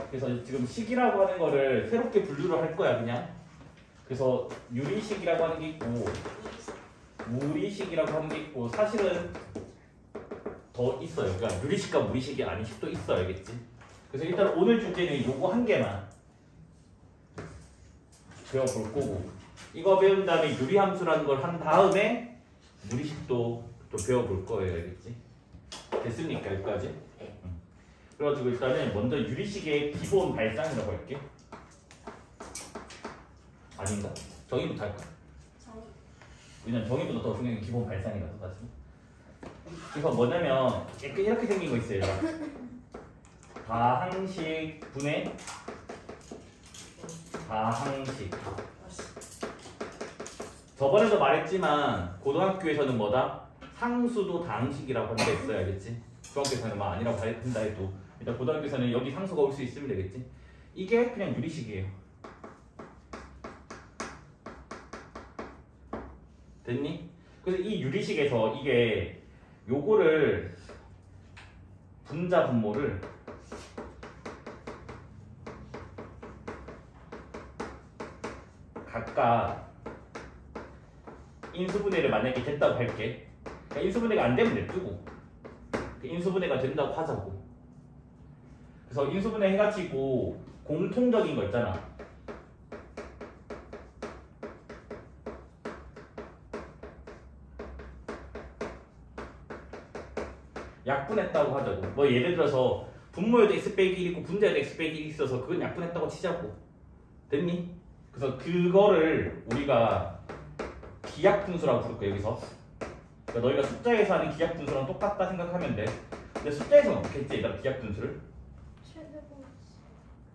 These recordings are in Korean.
그래서 지금 식이라고 하는 거를 새롭게 분류를 할 거야 그냥. 그래서 유리식이라고 하는 게 있고 무리식이라고 하는 게 있고 사실은 더 있어요. 그러니까 유리식과 무리식이 아닌 식도 있어요. 알겠지? 그래서 일단 오늘 주제는 요거 한 개만 배워볼 거고 이거 배운 다음에 유리함수라는 걸 한 다음에 무리식도 또 배워볼 거예요. 알겠지? 됐습니까? 여기까지? 그래가지고 일단은 먼저 유리식의 기본 발상이라고 할게. 아닌가? 정의부터 할까? 왜냐면 정의보다 더 중요한 게 기본 발상이라서 사실. 그래서 뭐냐면 이렇게 생긴 거 있어요. 다항식 분의 다항식. 저번에도 말했지만 고등학교에서는 뭐다? 상수도 다항식이라고 하는 게 있어요. 알겠지? 중학교에서는 막 아니라고 한다 해도 일단 고등학교에서는 여기 상수가 올 수 있으면 되겠지? 이게 그냥 유리식이에요. 됐니? 그래서 이 유리식에서 이게 요거를 분자 분모를 각각 인수분해를 만약에 됐다고 할게. 그러니까 인수분해가 안 되면 냅두고 인수분해가 된다고 하자고. 그래서 인수분해 해가지고 공통적인 거 있잖아. 약분했다고 하자고. 뭐 예를 들어서 분모에도 x 빼기 1 있고 분자에도 x 빼기 1 있어서 그건 약분했다고 치자고. 됐니? 그래서 그거를 우리가 기약분수라고 부를 거야 여기서. 그러니까 너희가 숫자에서 하는 기약분수랑 똑같다 생각하면 돼. 근데 숫자에서는 어떻게 했지? 얘들아 기약분수를?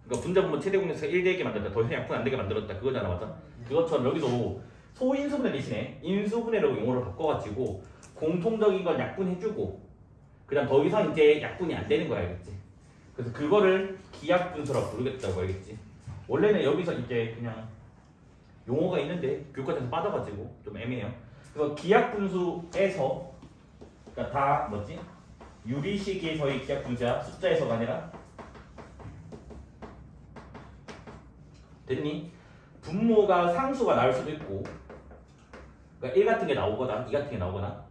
그러니까 분자 분모 최대공에서 1되게 만들었다. 더 이상 약분 안 되게 만들었다. 그거잖아. 맞아? 그것처럼 여기도 소인수분해 대신에 인수분해라고 용어를 바꿔가지고 공통적인 건 약분해주고 그 다음 더 이상 이제 약분이 안 되는 거야. 알겠지? 그래서 그거를 기약분수라고 부르겠다고. 알겠지? 원래는 여기서 이제 그냥 용어가 있는데 교과서에서 빠져가지고 좀 애매해요. 그래서 기약분수에서 그러니까 다 뭐지? 유리식에서의 기약분수야. 숫자에서가 아니라. 됐니? 분모가 상수가 나올 수도 있고 그러니까 1 같은 게 나오거나 2 같은 게 나오거나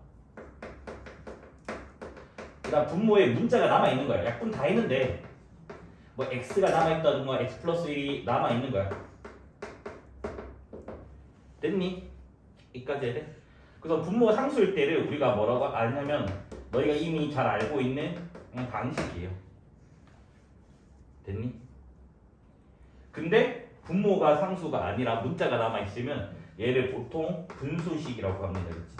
그 다음 분모에 문자가 남아있는 거야. 약분 다 했는데 뭐 x가 남아있다든가 x 플러스 1이 남아있는 거야. 됐니? 여기까지 해야 돼? 그래서 분모가 상수일 때를 우리가 뭐라고 아냐면 너희가 이미 잘 알고 있는 그냥 방식이에요. 됐니? 근데 분모가 상수가 아니라 문자가 남아있으면 얘를 보통 분수식이라고 합니다. 그치?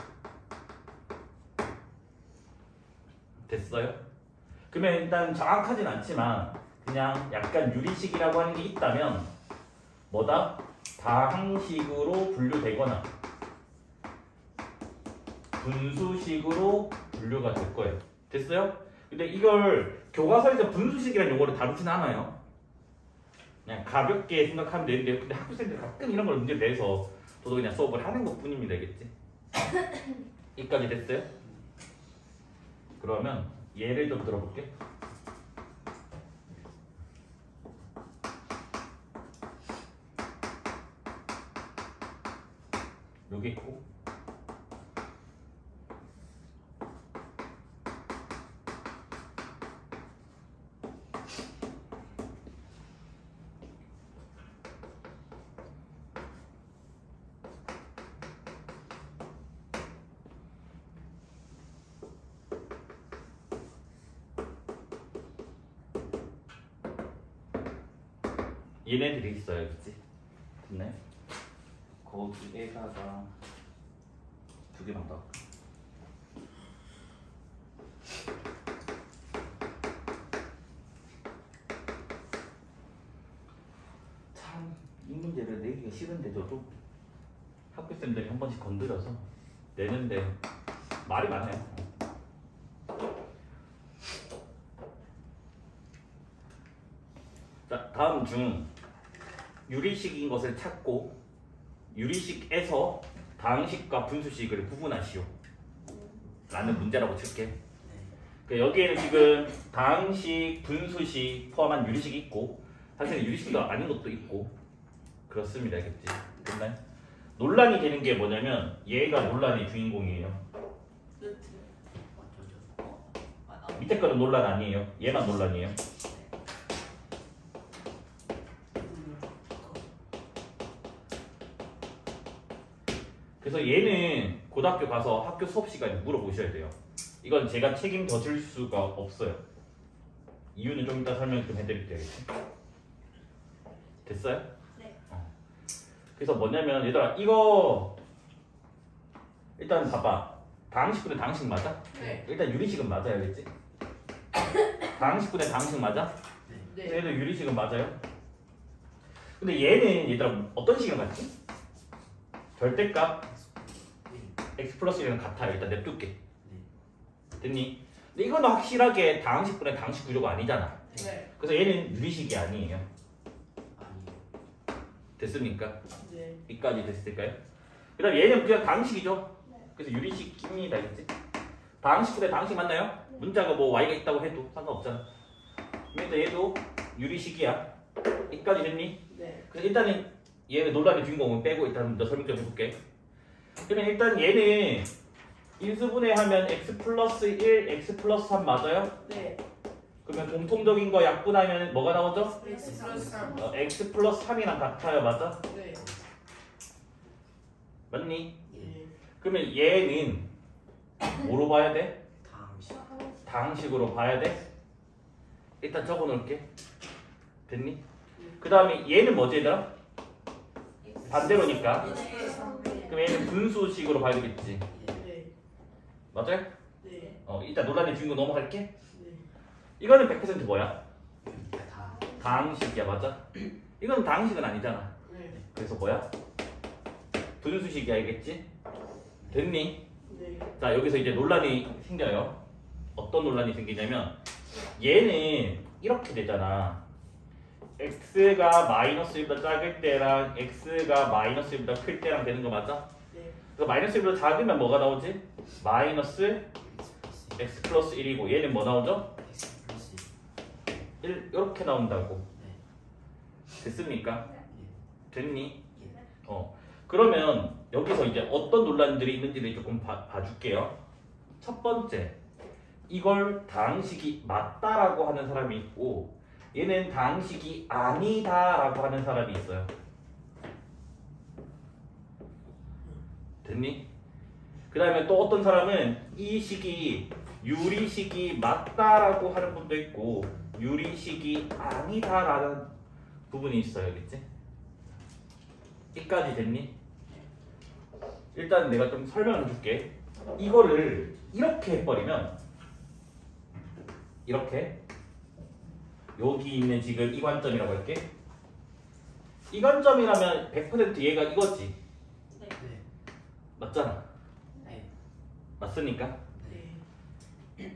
됐어요? 그러면 일단 정확하진 않지만 그냥 약간 유리식이라고 하는 게 있다면 뭐다? 다항식으로 분류되거나 분수식으로 분류가 될 거예요. 됐어요? 근데 이걸 교과서에서 분수식이라는 용어를 다루진 않아요. 그냥 가볍게 생각하면 되는데 근데 학교생들 가끔 이런 걸 문제를 내서 저도 그냥 수업을 하는 것 뿐입니다. 알겠지? 여기까지 됐어요? 그러면 예를 좀 들어볼게. 여기 있고 얘네들이 있어요. 그치? 됐나요? 거기에다가 두 개만 더. 참 이 문제를 내기가 싫은데 저도 학교생들이 한 번씩 건드려서 내는데 말이 많아요. 자, 다음 중 유리식인 것을 찾고 유리식에서 다항식과 분수식을 구분하시오 라는 문제라고 칠게. 여기에는 지금 다항식, 분수식 포함한 유리식이 있고 사실 유리식도 아닌 것도 있고 그렇습니다. 알겠지? 됐나요? 논란이 되는 게 뭐냐면 얘가 논란의 주인공이에요. 밑에 거는 논란 아니에요. 얘만 논란이에요. 그래서 얘는 고등학교 가서 학교 수업 시간에 물어보셔야 돼요. 이건 제가 책임져 줄 수가 없어요. 이유는 좀 이따 설명 좀 해드릴게요. 됐어요? 네. 그래서 뭐냐면 얘들아 이거 일단 봐봐. 다항식분의 다항식 맞아? 네. 일단 유리식은 맞아요. 알겠지? 다항식분의 다항식 맞아? 네. 얘도 유리식은 맞아요. 근데 얘는 얘들아 어떤 식이랑 같지? 절대값 x 플러스 1은 같아요. 일단 냅둘게. 됐니? 근데 이거는 확실하게 다항식분의 다항식 구조가 아니잖아. 네. 그래서 얘는 유리식이 아니에요. 됐습니까? 네. 여기까지 됐을까요? 그 다음 얘는 그냥 다항식이죠. 그래서 유리식입니다. 알겠지? 다항식분의 다항식 맞나요? 문자가 뭐 y가 있다고 해도 상관없잖아. 그래서 얘도 유리식이야. 여기까지 됐니? 네. 그래서 일단은 얘는 논란의 주인공은 빼고 일단 더 설명 좀 해볼게. 그러면 일단 얘는 인수분해하면 x 플러스 1, x 플러스 3 맞아요? 네. 그러면 공통적인 거 약분하면 뭐가 나오죠? x 플러스 3. x 플러스 3이랑 같아요. 맞아? 네. 맞니? 네. 그러면 얘는 뭐로 봐야 돼? 다항식. 다항식으로 봐야 돼? 일단 적어 놓을게. 됐니? 그 다음에 얘는 뭐지 얘들아? 반대로니까. 그럼 얘는 분수식으로 봐야 되겠지. 네. 맞아요? 네. 일단 논란의 주인공 넘어갈게. 네. 이거는 100% 뭐야? 다. 다항식이야. 맞아? 이건 다항식은 아니잖아. 네. 그래서 뭐야? 분수식이 알겠지? 됐니? 네. 자 여기서 이제 논란이 생겨요. 어떤 논란이 생기냐면 얘는 이렇게 되잖아. x가 마이너스 1보다 작을 때랑 x가 마이너스 1보다 클 때랑 되는 거 맞아? 네. 그래서 마이너스 1보다 작으면 뭐가 나오지? 마이너스 x 플러스 1이고 얘는 뭐 나오죠? x 플러스 1 이렇게 나온다고. 네. 됐습니까? 됐니? 예. 그러면 여기서 이제 어떤 논란들이 있는지를 조금 봐줄게요. 첫 번째, 이걸 다항식이 맞다라고 하는 사람이 있고 얘는 다항식이 아니다라고 하는 사람이 있어요. 됐니? 그 다음에 또 어떤 사람은 이 식이 유리식이 맞다라고 하는 분도 있고 유리식이 아니다라는 부분이 있어요. 알겠지? 여기까지 됐니? 일단 내가 좀 설명을 해줄게. 이거를 이렇게 해버리면 이렇게 여기 있는 지금 이 관점이라고 할게. 이 관점이라면 100% 얘가 이거지. 네. 맞잖아. 네. 맞습니까? 네.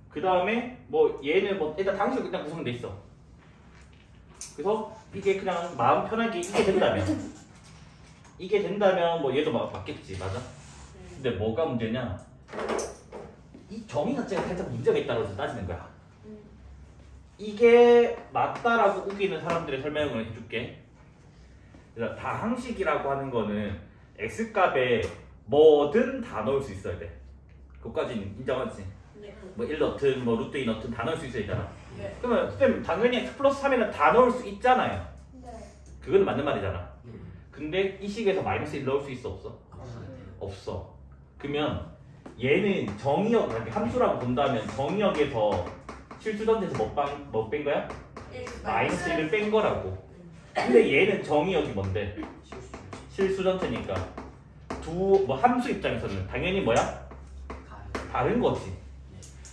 그 다음에 뭐 얘는 뭐 일단 다항식 일단 구성돼 있어. 그래서 이게 그냥 마음 편하게 이게 된다면 뭐 얘도 맞겠지. 맞아? 근데 뭐가 문제냐? 이 정의 자체가 살짝 문제가 있다고 해서 따지는 거야. 이게 맞다라고 우기는 사람들의 설명을 해줄게. 그래서 다항식이라고 하는 거는 x값에 뭐든 다 넣을 수 있어야 돼. 그것까지는 인정하지? 네. 뭐 1 넣든 뭐 루트 2 넣든 다 넣을 수 있어야 되잖아. 네. 그러면 쌤 당연히 x 플러스 3에는 다 넣을 수 있잖아요. 네. 그건 맞는 말이잖아. 네. 근데 이 식에서 마이너스 1 넣을 수 있어 없어? 없어. 그러면 얘는 정의역, 함수라고 본다면 정의역에서 실수전체에서 뭐 뺀 거야? 마이너스 1을 뺀 거라고. 근데 얘는 정의역이 뭔데? 실수전체니까 뭐 함수 입장에서는 당연히 뭐야? 다른 거지.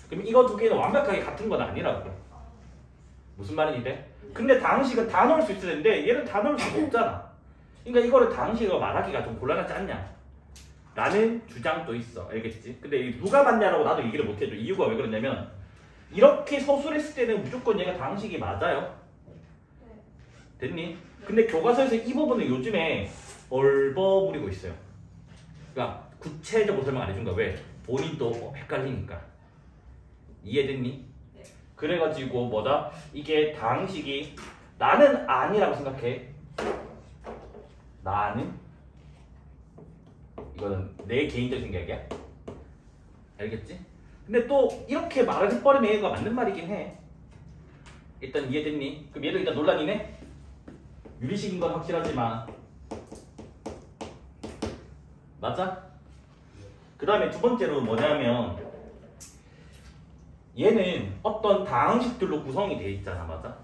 그럼 이거 두 개는 완벽하게 같은 건 아니라고. 무슨 말인지 돼? 근데 다항식은 다 넣을 수 있어야 되는데 얘는 다 넣을 수가 없잖아. 그러니까 이거를 다항식으로 말하기가 좀 곤란하지 않냐? 라는 주장도 있어. 알겠지? 근데 누가 맞냐라고 나도 얘기를 못 해줘. 이유가 왜 그러냐면 이렇게 서술했을 때는 무조건 얘가 다항식이 맞아요. 됐니? 근데 교과서에서 이 부분은 요즘에 얼버무리고 있어요. 그러니까 구체적으로 설명 안 해준 거야. 왜? 본인도 헷갈리니까. 이해됐니? 그래가지고 뭐다? 이게 다항식이 나는 아니라고 생각해. 나는 이거는 내 개인적 생각이야. 알겠지? 근데 또 이렇게 말을 해버리면 얘가 맞는 말이긴 해. 일단 이해됐니? 그럼 얘도 일단 논란이네? 유리식인 건 확실하지만 맞아? 그 다음에 두 번째로 뭐냐면 얘는 어떤 다항식들로 구성이 돼 있잖아. 맞아?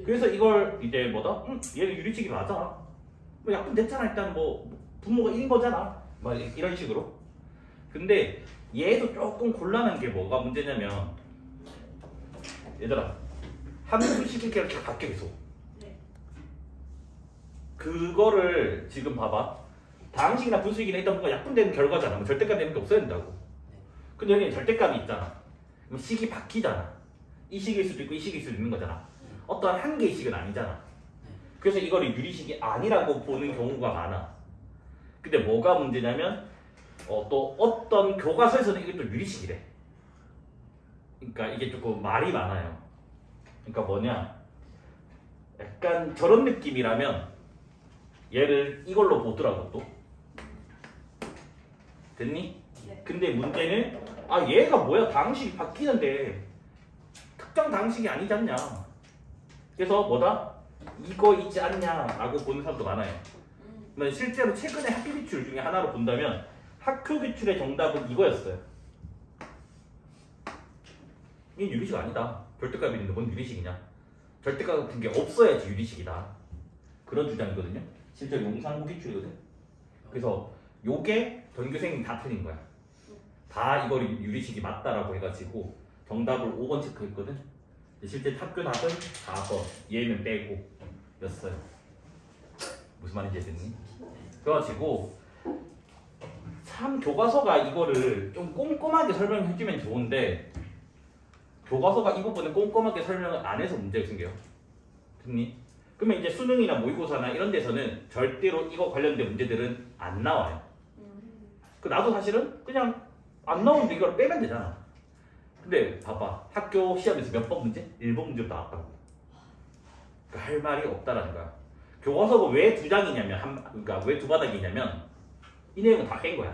그래서 이걸 이제 뭐다? 얘는 유리식이 맞아. 뭐 약분 됐잖아. 일단 뭐 분모가 1인 거잖아. 막 이런 식으로. 근데 얘도 조금 곤란한 게 뭐가 문제냐면 얘들아 함수식이 이렇게 바뀌어 계속. 네. 그거를 지금 봐봐. 다항식이나 분수식이나 일단 뭔가 약분되는 결과잖아. 뭐 절대값 되는 게 없어야 된다고. 근데 여기는 절대값이 있잖아. 그럼 식이 바뀌잖아. 이 식일 수도 있고 이 식일 수도 있는 거잖아. 어떠한 한 개의 식은 아니잖아. 그래서 이거를 유리식이 아니라고 보는 경우가 많아. 근데 뭐가 문제냐면 또 어떤 교과서에서는 이게 또 유리식이래. 그러니까 이게 조금 말이 많아요. 그러니까 뭐냐, 약간 저런 느낌이라면 얘를 이걸로 보더라고. 또 됐니? 네. 근데 문제는 얘가 뭐야, 다항식이 바뀌는데 특정 다항식이 아니지 않냐. 그래서 뭐다? 이거 있지 않냐라고 보는 사람도 많아요. 실제로 최근에 학교 기출 중에 하나로 본다면 학교 기출의 정답은 이거였어요. 이게 유리식 아니다. 절대값이 있는데 뭔 유리식이냐. 절대값 같은 게 없어야지 유리식이다. 그런 주장이거든요. 실제 용산고 기출이거든. 그래서 요게 전교생이 다 틀린 거야. 다 이걸 유리식이 맞다라고 해가지고 정답을 5번 체크했거든. 실제 학교 답은 4번, 얘는 빼고 였어요. 무슨 말인지 이해됐니? 그래가지고 참 교과서가 이거를 좀 꼼꼼하게 설명해주면 좋은데 교과서가 이 부분을 꼼꼼하게 설명을 안 해서 문제가 생겨요. 됐니? 그러면 이제 수능이나 모의고사나 이런 데서는 절대로 이거 관련된 문제들은 안 나와요. 그 나도 사실은 그냥 안 나오는데 이걸 빼면 되잖아. 근데 봐봐, 학교 시험에서 몇 번 문제? 1번 문제로 나왔다고. 그러니까 할 말이 없다라는 거야. 교과서가 왜 두 장이냐면 그러니까 왜 두 바닥이냐면 이 내용은 다 뺀 거야.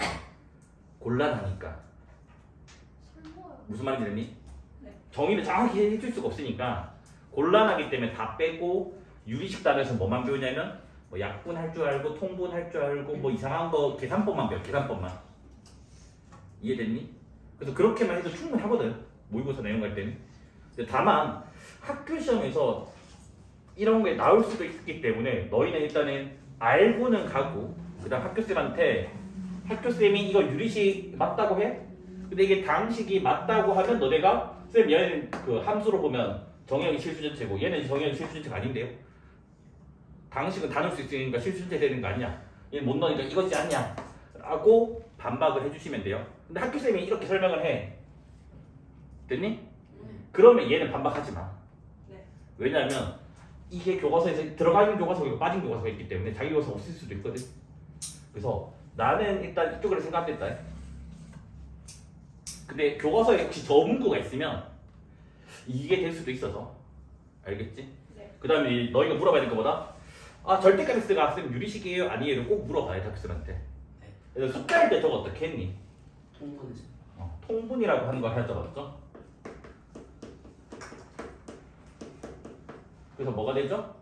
곤란하니까. 무슨 말인지 알니? 네. 정의를 정확히 해줄 수가 없으니까 곤란하기 때문에 다 빼고 유리식 단에서 뭐만 배우냐면 뭐 약분할 줄 알고 통분할 줄 알고 뭐 이상한 거 계산법만 배워. 계산법만. 이해됐니? 그래서 그렇게만 해도 충분하거든. 모의고사 내용 갈 때는. 근데 다만 학교 시험에서 이런 게 나올 수도 있기 때문에 너희는 일단은 알고는 가고 그 다음 학교쌤한테 학교쌤이 이거 유리식 맞다고 해? 근데 이게 다항식이 맞다고 하면 너네가 쌤 얘는 그 함수로 보면 정의역이 실수전체고 얘는 정의역이 실수전체가 아닌데요? 다항식은 다 넣을 수 있으니까 실수전체 되는 거 아니냐? 얘는 못 넣으니까 이거지 않냐? 라고 반박을 해주시면 돼요. 근데 학교쌤이 이렇게 설명을 해. 됐니? 그러면 얘는 반박하지 마. 네. 왜냐하면 이게 교과서에서 들어가 있는 교과서가 빠진 교과서가 있기 때문에 자기 교과서 없을 수도 있거든. 그래서 나는 일단 이쪽으로 생각했다. 근데 교과서에 혹시 저 문구가 있으면 이게 될 수도 있어서. 알겠지? 네. 그 다음에 너희가 물어봐야 될 것보다 절대값 X가 쌤 유리식이에요? 아니에요? 꼭 물어봐야 돼 학생한테. 그래서 숫자일 때 저거 어떻게 했니? 통분이죠. 통분이라고 하는 걸 하나 적었죠? 그래서 뭐가 되죠?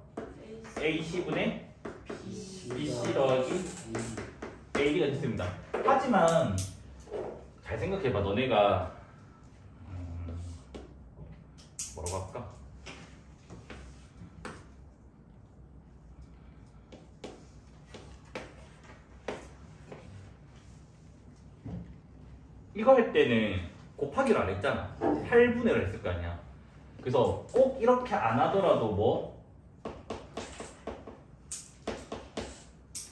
AC분의 BC 더하기 AD가 됐습니다. 하지만 잘 생각해봐. 너네가 뭐라고 할까? 이거 할 때는 곱하기를 안 했잖아. 8분의를 했을 거 아니야. 그래서 꼭 이렇게 안 하더라도 뭐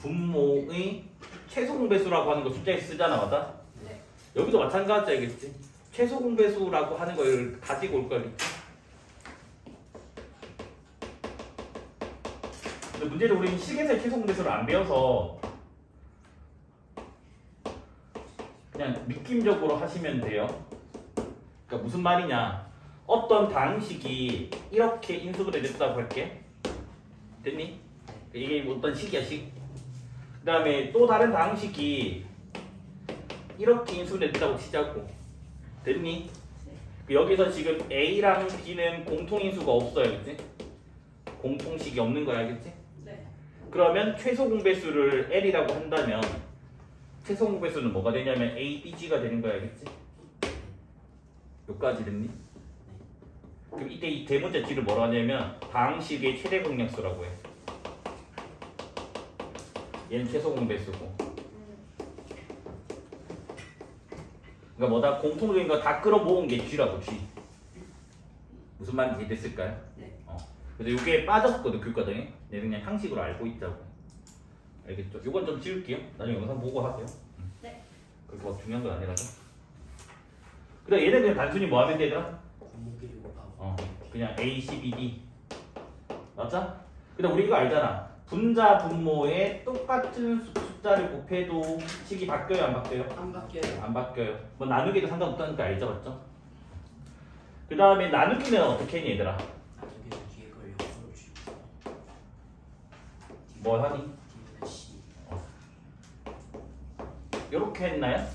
분모의 최소 공배수라고 하는 거 숫자에 쓰잖아. 맞아? 네. 여기도 마찬가지겠지. 최소 공배수라고 하는 걸 가지고 올 거겠지. 근데 문제는 우리는 식에서의 최소 공배수를 안 배워서 그냥 느낌적으로 하시면 돼요. 그러니까 무슨 말이냐? 어떤 다항식이 이렇게 인수분해 됐다고 할게. 됐니? 이게 어떤 식이야 식. 그 다음에 또 다른 방식이 이렇게 인수분해 됐다고 치자고. 됐니? 여기서 지금 A랑 B는 공통인수가 없어요, 그치? 공통식이 없는 거야, 알겠지? 네. 그러면 최소 공배수를 L이라고 한다면 최소 공배수는 뭐가 되냐면 A, B, G가 되는 거야, 알겠지? 여기까지 됐니? 그럼 이때 이 대문자 G를 뭐라고 하냐면 방식의 최대 공약수라고 해. 얘는 최소 공배수고. 그러니까 뭐다 공통적인 거 다 끌어모은 게 G라고 G. 무슨 말인지 이해됐을까요? 네. 그래서 이게 빠졌거든 교과정에. 얘는 그냥 형식으로 알고 있자고. 알겠죠? 이건 좀 지울게요. 나중에 영상 보고 하세요. 네. 그거 뭐 중요한 건 아니라서. 그다음 얘는 그냥 단순히 뭐 하면 되더라? 분모끼리 곱하고. 그냥 A, C, B, D. 맞죠? 근데 우리 이거 알잖아. 분자 분모에 똑같은 숫자를 곱해도 식이 바뀌어요, 안 바뀌어요? 안 바뀌어요. 안 바뀌어요. 뭐 나누기도 상관없다는 거 알죠, 맞죠? 그 다음에 나누기는 어떻게 했니, 얘들아? 나중에 뒤에 걸 역수로 주고. 뭐 하니? D분의 C. 요렇게 했나요?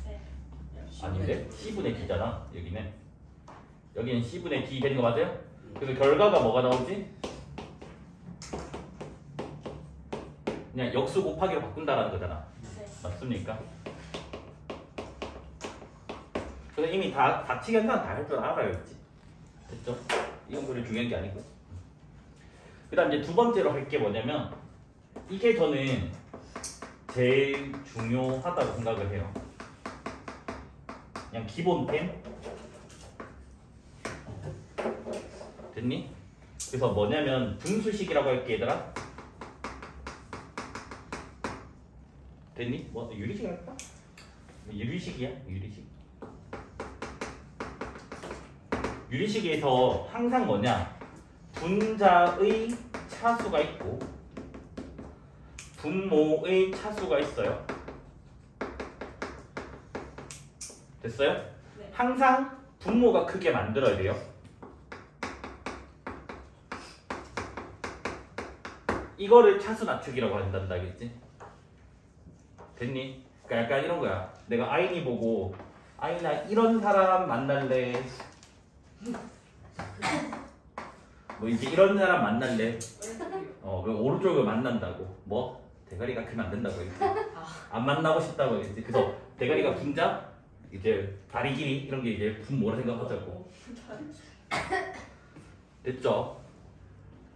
네. 아닌데? C분의 D잖아, 여기는 C분의 D 되는 거 맞아요? 그래서 결과가 뭐가 나오지? 그냥 역수 곱하기로 바꾼다라는 거잖아. 네. 맞습니까? 그래서 이미 다치기 한다는 다 할 줄 알아요, 그치? 됐죠? 이건 별로 중요한 게 아니고. 그 다음 이제 두 번째로 할 게 뭐냐면 이게 저는 제일 중요하다고 생각을 해요. 그냥 기본템. 됐니? 그래서 뭐냐면 분수식이라고 할게, 얘들아. 됐니? 뭐 유리식 할까? 유리식이야? 유리식에서 항상 뭐냐? 분자의 차수가 있고 분모의 차수가 있어요. 됐어요? 네. 항상 분모가 크게 만들어야 돼요. 이거를 차수 낮추기라고 한단다, 알겠지? 됐니? 그러니까 약간 이런 거야. 내가 아인이 보고 아인아 이런 사람 만날래. 뭐 이제 이런 사람 만날래. 그럼 오른쪽을 만난다고. 뭐 대가리가 크면 안 된다고 이렇게. 안 만나고 싶다고 이제. 그래서 대가리가 분자, 이제 다리 길이 이런 게 이제 분모라 생각하자고. 됐죠?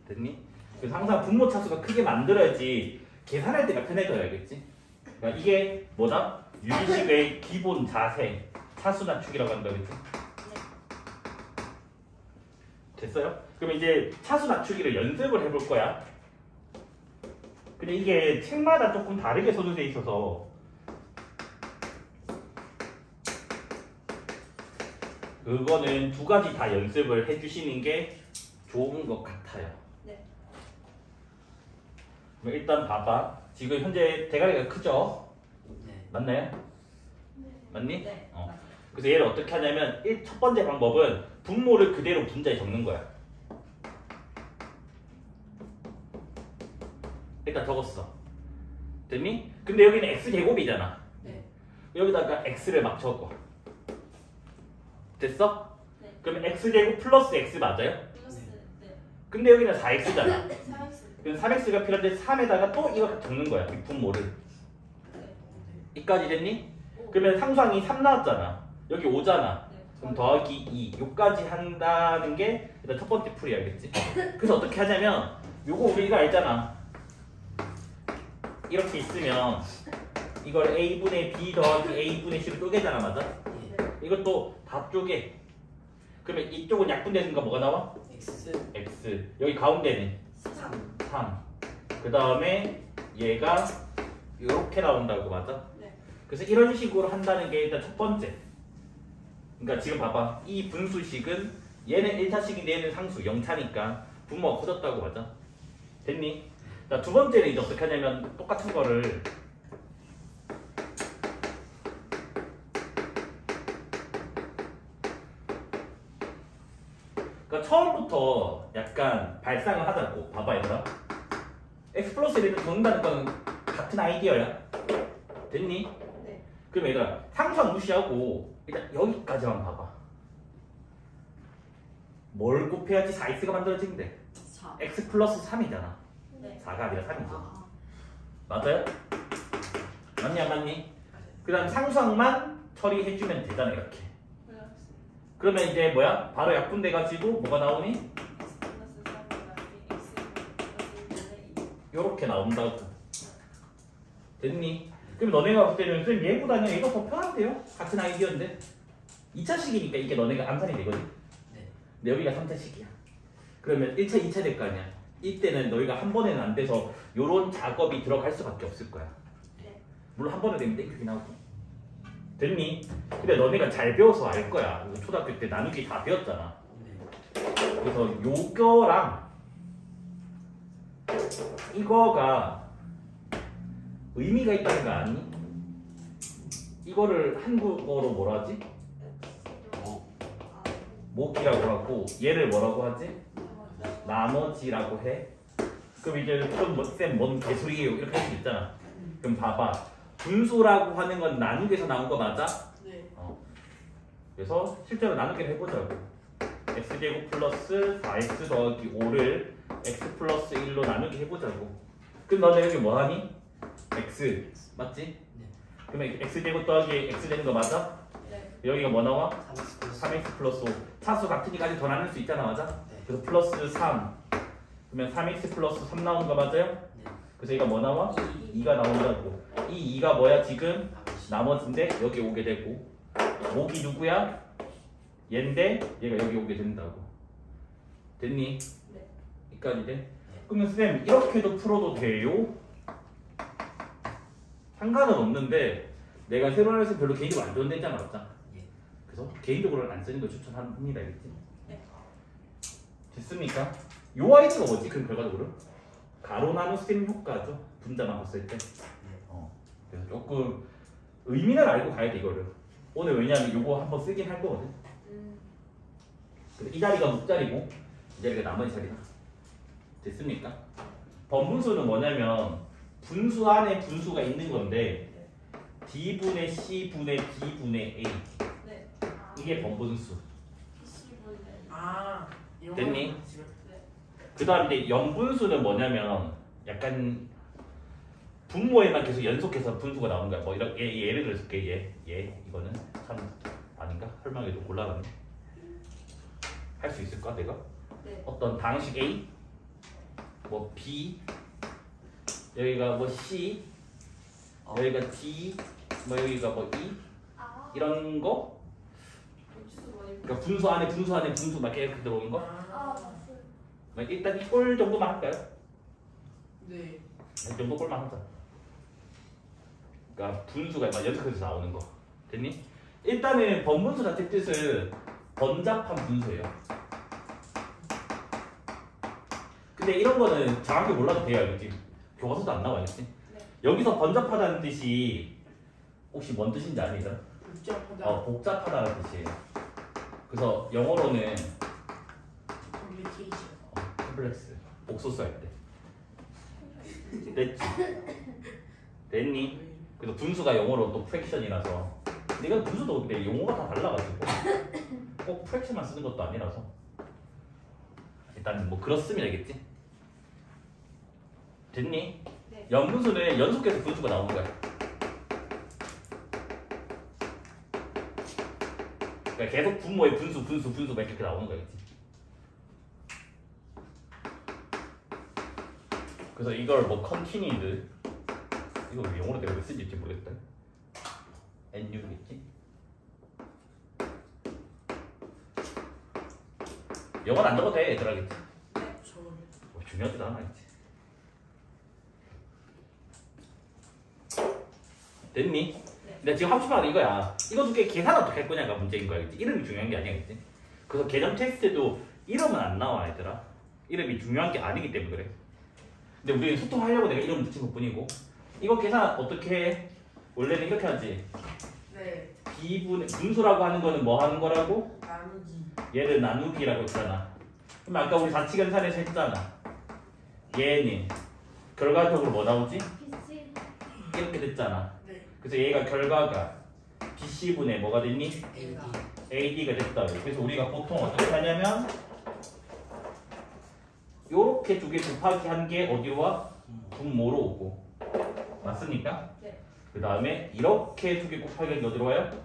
됐니? 그래서 항상 분모 차수가 크게 만들어야지 계산할 때가 편해져요, 알겠지? 그러니까 이게 뭐다? 유리식의 기본 자세, 차수 낮추기라고 한다, 그랬지? 됐어요? 그럼 이제 차수 낮추기를 연습을 해볼 거야. 근데 이게 책마다 조금 다르게 써져 있어서 그거는 두 가지 다 연습을 해주시는 게 좋은 것 같아요. 네. 그럼 일단 봐봐. 지금 현재 대가리가 크죠? 네. 맞나요? 네. 맞니? 네. 그래서 얘를 어떻게 하냐면 첫 번째 방법은 분모를 그대로 분자에 적는 거야. 일단 적었어. 됐니? 근데 여기는 x제곱이잖아. 네. 여기다가 x를 막 적어. 됐어? 네. 그럼 x제곱 플러스 x 맞아요? 플러스 네. 근데 여기는 4x잖아. 4x. 그럼 3x가 필요한데 3에다가 또 이거 적는 거야. 이 분모를. 네. 이까지 됐니? 오. 그러면 상수항이 3 나왔잖아. 여기 5잖아. 네. 그럼 더하기 2 요까지 한다는 게 일단 첫 번째 풀이 알겠지? 그래서 어떻게 하냐면 요거 우리가 알잖아. 이렇게 있으면 이걸 a분의 b 더하기 a분의 c로 쪼개잖아, 맞아? 예. 이것도 다 쪼개. 그러면 이쪽은 약분되는 거 뭐가 나와? X x. 여기 가운데는 3. 3. 그 다음에 얘가 이렇게 나온다고, 맞아? 네. 그래서 이런 식으로 한다는 게 일단 첫 번째. 그러니까 지금 봐봐. 이 분수식은 얘는 1차식인데 얘는 상수 0차니까 분모가 커졌다고, 맞아? 됐니? 자, 두 번째는 이제 어떻게 하냐면 똑같은 거를 그러니까 처음부터 약간 발상을 하자고. 봐봐, 얘들아. x 플러스 1을 적는다는 건 같은 아이디어야. 됐니? 네. 그럼 얘들아 상수항 무시하고 일단 여기까지만 봐봐. 뭘 곱해야지 4x가 만들어지는데 4. x 플러스 3이잖아. 네. 4가 아니라 3이죠. 아. 맞아요? 맞니 안 맞니? 맞아요. 그 다음 상수항만 처리해주면 되잖아 이렇게. 플러스 그러면 이제 뭐야? 바로 약분돼가지고 뭐가 나오니? x 플러스 3 더하기 x 플러스 1분의 2. 요렇게 나온다고. 됐니? 그럼 너네가 봤을 때는 선생님 얘보다는 얘가 더 편한데요? 같은 아이디어인데 2차식이니까 이게 너네가 암산이 되거든. 네. 근데 여기가 3차식이야. 그러면 1차, 2차 될 거 아니야. 이때는 너희가 한 번에는 안 돼서 요런 작업이 들어갈 수밖에 없을 거야. 네. 물론 한 번에 되면 땡큐긴 하고. 됐니? 근데 너네가 잘 배워서 알 거야. 이거 초등학교 때 나누기 다 배웠잖아. 네. 그래서 요거랑 이거가 의미가 있다는 거 아니? 이거를 한국어로 뭐라 하지? 모기라고 하고 얘를 뭐라고 하지? 나머지라고 해. 그럼 이제 쌤 뭔 개소리예요 이렇게 할 수 있잖아. 그럼 봐봐. 분수라고 하는 건 나누기에서 나온 거 맞아? 네. 그래서 실제로 나누기를 해보자고. x제곱 플러스 4x 더하기 5를 x 플러스 1로 나누기 해보자고. 그럼 너네 여기 뭐하니? x 맞지? 네. 그러면 x제곱 더하기 x 되는 거 맞아? 네. 여기가 뭐 나와? 3x 플러스 3x 플러스 5. 차수 같으니까 더 나눌 수 있잖아 맞아? 네. 그래서 플러스 3 그러면 3x 플러스 3 나오는 거 맞아요? 네. 그래서 얘가 뭐 나와? 2가 나온다고. 이 2가 뭐야 지금? 나머지. 나머지인데 여기 오게 되고 목이 누구야? 얘인데 얘가 여기 오게 된다고. 됐니? 네. 여기까지 돼? 그러면 쌤 이렇게도 풀어도 돼요? 상관은 없는데 내가 세로에서 별로 개인적으로 안 좋은 데 있잖아 맞자? 예. 그래서 개인적으로는 안 쓰는 걸 추천합니다 알겠지? 네. 됐습니까? 요 아이디가 뭐지? 그럼 결과적으로 가로 나누 셈 효과죠. 분자만 봤을 때. 네. 그래서 조금 의미는 알고 가야 돼 이거를. 오늘 왜냐면 요거 한번 쓰긴 할 거거든. 근데 이 자리가 묵자리고 이 자리가 나머지 자리다. 됐습니까? 번분수는 뭐냐면 분수 안에 분수가 있는 건데 D분의 C분의 D분의 A 네. 이게 번분수. PC분의 아. 이런 됐니? 거는 지금 그 다음 이제 연분수는 뭐냐면 약간 분모에만 계속 연속해서 분수가 나오는 거야. 뭐 이런 예를 들어서 얘 이거는 참 아닌가? 설명해도 곤란하네. 할 수 있을까 내가? 네. 어떤 방식 A, 뭐 B, 여기가 뭐 C, 여기가 D, 뭐 여기가 뭐 E 이런 거. 그러니까 분수 안에 분수 막 이렇게 들어오는 거. 막 일단 이 꼴 정도만 할까요? 네. 이 정도 꼴만 하자. 그러니까 분수가 막 연속해서 나오는 거. 됐니? 일단은 번분수 자체 뜻은 번잡한 분수예요. 근데 이런 거는 정확히 몰라도 돼요, 알겠지? 교과서도 안 나와, 알겠지? 네. 여기서 번잡하다는 뜻이 혹시 뭔 뜻인지 아니죠? 복잡하다. 복잡하다는 뜻이에요. 그래서 영어로는 컴플리케이션. 컴플렉스 복소수 할 때. 됐지? 됐니? 그래서 분수가 영어로 또 프랙션이라서 근데 이건 분수도 근데 용어가 다 달라가지고 꼭 프랙션만 쓰는 것도 아니라서 일단 뭐 그렇습니다 알겠지? 됐니? 네. 연분수는 연속해서 분수가 나오는 거야. 그러니까 계속 분모에 분수 막 이렇게 나오는 거겠지. 그래서 이걸 뭐 continued 이거 왜 영어로 내가 왜 쓰는지 모르겠다. NU겠지? 영어는 안 적어도 돼 얘들아 겠지? 뭐 중요하지도 않아 겠지? 됐니? 네. 근데 지금 하고 싶은 말은 이거야. 이거 두개 계산 어떻게 할 거냐가 문제인 거야 겠지? 이름이 중요한 게 아니야 겠지? 그래서 개념 테스트도 이름은 안 나와 얘들아. 이름이 중요한 게 아니기 때문에 그래. 근데 우리는 소통하려고 내가 이름 붙인 것 뿐이고 이거 계산 어떻게 해? 원래는 이렇게 하지. 네. B분의 분수라고 하는 거는 뭐 하는 거라고? 나누기. 얘를 나누기라고 했잖아. 그럼 아까 우리 4치 계산에서 했잖아. 얘는 결과적으로 뭐 나오지? PC. 이렇게 됐잖아. 네. 그래서 얘가 결과가 BC분의 뭐가 됐니? AD. AD가 됐다. 그래서 우리가 보통 어떻게 하냐면 요렇게 두 개 곱하기 한 게 어디로 와? 분모로 오고. 맞습니까? 네. 그 다음에 이렇게 두 개 곱하기 한 게 어디로 와요?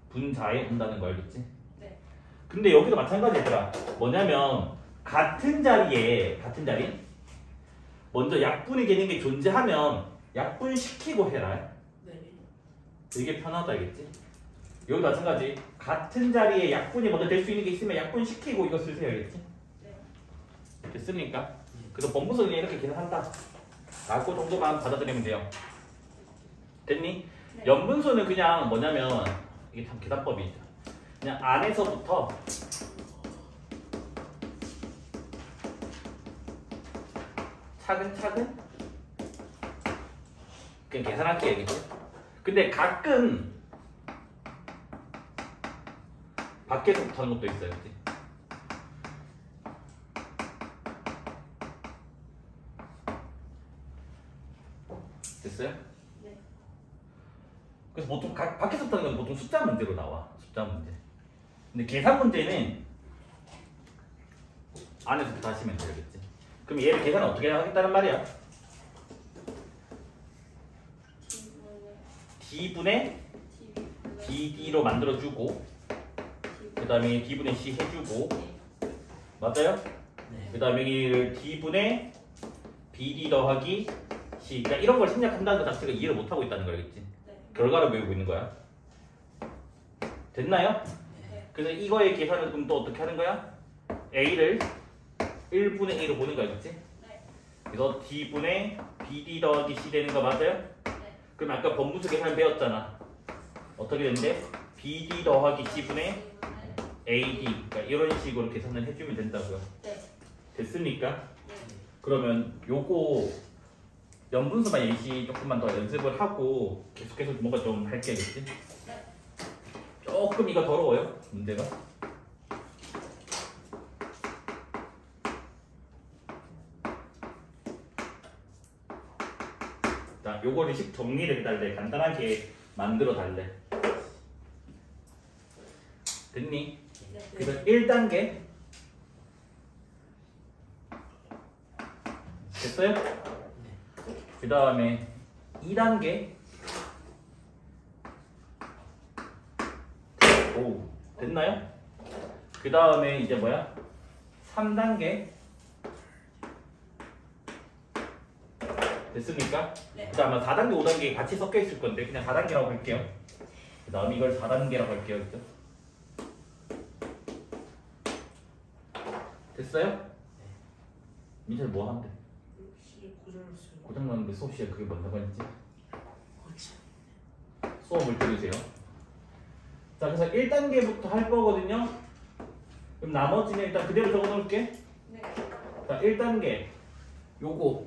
분자에 온다는 거 알겠지? 네. 근데 여기도 마찬가지 얘들아. 뭐냐면 같은 자리 먼저 약분이 되는 게 존재하면 약분시키고 해라. 네. 되게 편하다 알겠지? 여기 마찬가지. 같은 자리에 약분이 먼저 될 수 있는 게 있으면 약분시키고 이거 쓰세요 알겠지? 네. 됐습니까? 그래서 범부서 그냥 이렇게 계산한다. 라고 정도만 받아들이면 돼요. 됐니? 네. 연분수는 그냥 뭐냐면 이게 참 계산법이 있다. 그냥 안에서부터 차근차근 그냥 계산할게 얘기죠. 근데 가끔 밖에서부터 하는 것도 있어요. 그치? 됐어요? 네. 그래서 보통 밖에서부터 하는 건 보통 숫자 문제로 나와. 숫자 문제. 근데 계산 문제는 안에서부터 하시면 되겠지. 그럼 얘를 계산을 어떻게 하겠다는 말이야? D분의 BD로 만들어주고 그 다음에 D분의 C 해주고 맞아요? 네. 그 다음에 여기 D분의 BD 더하기 C 그러니까 이런 걸 생략한다는 것 자체가 이해를 못하고 있다는 거겠지. 네. 결과를 외우고 있는 거야. 됐나요? 네. 그래서 이거의 계산은 그럼 또 어떻게 하는 거야? A를 1분의 A로 보는 거야, 그치? 네. 그래서 D분의 BD 더하기 C 되는 거 맞아요? 네. 그럼 아까 범분수 계산 배웠잖아. 어떻게 되는데? BD 더하기 C분의 AD 그러니까 이런 식으로 계산을 해주면 된다고요. 네. 됐습니까? 네. 그러면 요거 연분수만 예시 조금만 더 연습을 하고 계속해서 뭔가 좀 할게겠지? 네. 조금 이거 더러워요, 문제가. 자, 요거를 식 정리를 해달래. 간단하게 만들어 달래. 됐니? 네. 그래서 1단계 됐어요? 그 다음에 2단계 오 됐나요? 그 다음에 이제 뭐야? 3단계 됐습니까? 네. 그 다음에 4단계 5단계 같이 섞여 있을 건데 그냥 4단계라고 할게요. 그 다음에 이걸 4단계라고 할게요. 그죠? 됐어요? 민철 뭐 한대? 시 고장났어요. 고장났는데 수업 시에 그게 뭔다고 했지? 고치. 수업을 들으세요. 자, 그래서 1단계부터 할 거거든요. 그럼 나머지는 일단 그대로 적어 놓을게. 네. 자, 1단계 요거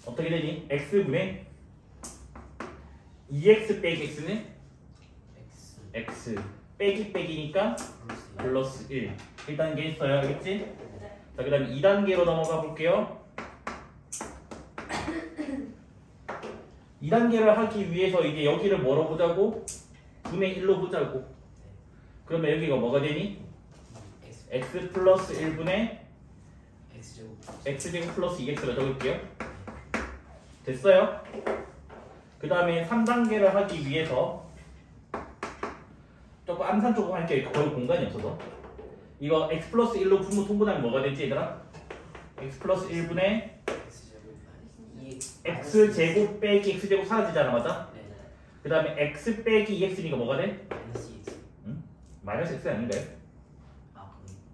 어떻게 되니? x분의 2x 빼기 x는 x 빼기 빼기니까 플러스 1. 1단계 있어요. 알겠지? 네. 자, 그 다음에 2단계로 넘어가 볼게요. 2단계를 하기 위해서 이제 여기를 뭐로 보자고? 분의 1로 보자고. 그러면 여기가 뭐가 되니? x 플러스 1분의 x제곱 플러스 2x로 적을게요. 됐어요? 그 다음에 3단계를 하기 위해서 조금 암산 조금 할게요. 거의 공간이 없어서. 이거 x 플러스 1로 분모 통분하면 뭐가 되지 얘들아? x 플러스 1분의 x제곱 빼기 x제곱 사라지잖아. 맞아? 그 다음에 x 빼기 2x니까 뭐가 돼? 응? 마이너스 x 아닌가요?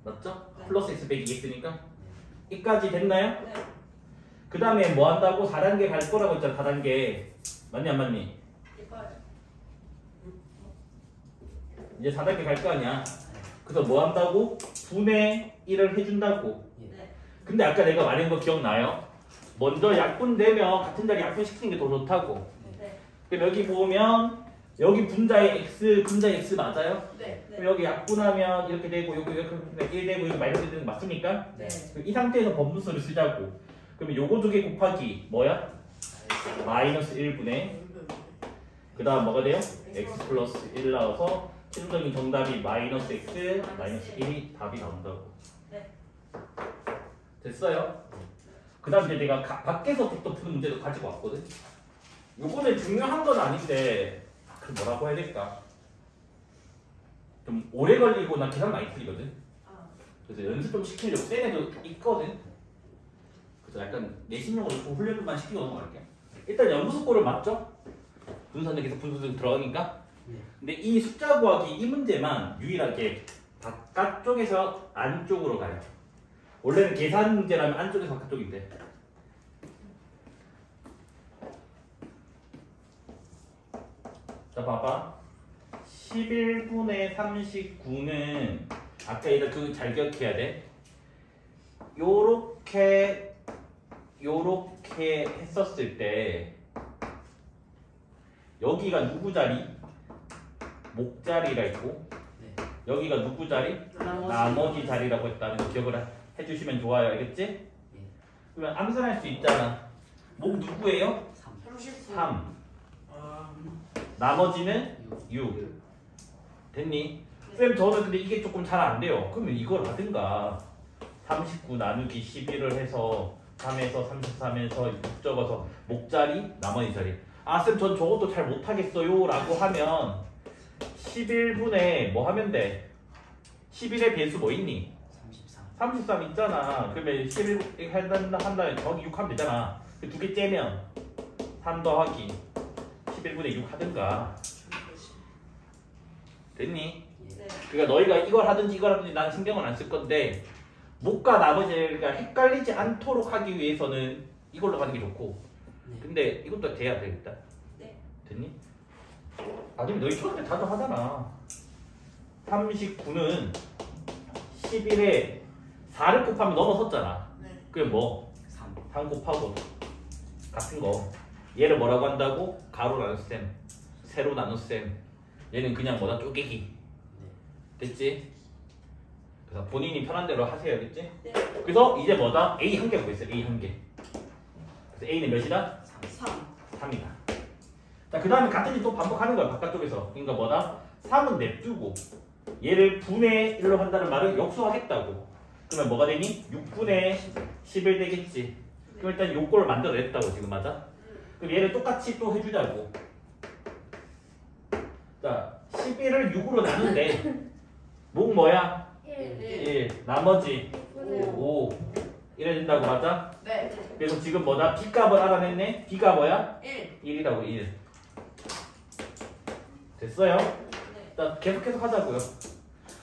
맞죠? 네. 플러스 x 빼기 2x니까 이까지 됐나요? 네. 그 다음에 뭐 한다고? 4단계 갈 거라고 했잖아. 4단계 맞니 안 맞니? 이거요. 이제 4단계 갈 거 아니야. 그래서 뭐 한다고? 분의 1을 해준다고. 네. 근데 아까 내가 말한 거 기억나요? 먼저 약분되면 같은 자리 약분시키는 게 더 좋다고. 네. 그럼 여기 보면 여기 분자의 x, 분자의 x 맞아요? 네. 네. 그럼 여기 약분하면 이렇게 되고 여기 이렇게 1 되고 여기 마이너스 1 되는 거 맞습니까? 네. 이 상태에서 범분수를 쓰자고. 그러면 요거 두 개 곱하기 뭐야? 마이너스 1분의 그 다음 뭐가 돼요? x 플러스 1 나와서 최종적인 정답이 마이너스 x 마이너스 1이 답이 나온다고. 네. 됐어요? 그 다음 이제 내가 밖에서 또 푸는 문제도 가지고 왔거든. 요거는 중요한 건 아닌데 그 뭐라고 해야 될까? 좀 오래 걸리고 나 계산 많이 틀리거든. 아, 그래서 연습 좀 시키려고 센 애도 있거든. 그래서 약간 내신용으로 좀 훈련만 시키고 넘어갈게. 일단 연구속고를 맞죠? 분수는 계속 분수 들어가니까. 네. 근데 이 숫자 구하기 이 문제만 유일하게 바깥쪽에서 안쪽으로 가요. 원래는 계산 문제라면 안쪽에서 바깥쪽인데. 자 봐봐. 11분의 39는 아까 얘가 그거 잘 기억해야 돼. 요렇게 했었을 때 여기가 누구 자리? 목 자리라 있고 네. 여기가 누구 자리? 나머지 자리라고 했다는 거 기억을 해주시면 좋아요. 알겠지? 예. 그러면 암산할 수 있잖아. 목 누구예요? 39. 3. 아, 나머지는 6. 됐니? 쌤 저는 근데 이게 조금 잘 안 돼요. 그러면 이걸 하든가 39 나누기 11을 해서 3에서 33에서 6 적어서 목자리 나머지 자리. 아 쌤 전 저것도 잘 못하겠어요 라고 하면 11분에 뭐 하면 돼? 11의 배수 뭐 있니? 33. 33 있잖아. 그러면 11 한다 더하기 6 하면 되잖아. 그 두 개 째면 3 더하기 11분의 6 하든가. 됐니? 네. 그러니까 너희가 이걸 하든지 이걸 하든지 난 신경을 안 쓸 건데 목과 나머지가 헷갈리지 않도록 하기 위해서는 이걸로 가는 게 좋고. 네. 근데 이것도 돼야 되겠다. 네. 됐니? 아니면 너희 처음에 다도 하잖아. 39는 11에 4를 곱하면 넘어섰잖아. 네. 그게 뭐? 3. 3 곱하고 같은 거. 얘를 뭐라고 한다고? 가로 나눗셈, 세로 나눗셈. 얘는 그냥 뭐다? 쪼개기. 네. 됐지? 그래서 본인이 편한 대로 하세요. 알겠지? 네. 그래서 이제 뭐다? A 한 개 구했어요. A 한 개. 그래서 A는 몇이다? 3. 3이다. 자, 그 다음에 같은 일 또 반복하는 거야. 바깥쪽에서. 그러니까 뭐다? 3은 냅두고 얘를 분의 1로 한다는 말은 역수하겠다고. 그러면 뭐가 되니? 6분의 11 되겠지. 그럼 일단 요걸 만들어냈다고 지금 맞아? 그럼 얘를 똑같이 또 해주자고. 자, 11을 6으로 나눈대. 목 뭐야? 1. 나머지 5. 이래 된다고 맞아? 네. 그래서 지금 뭐다? B값을 알아냈네? B가 뭐야? 1. 1이라고 1. 됐어요? 네. 자, 계속 하자고요.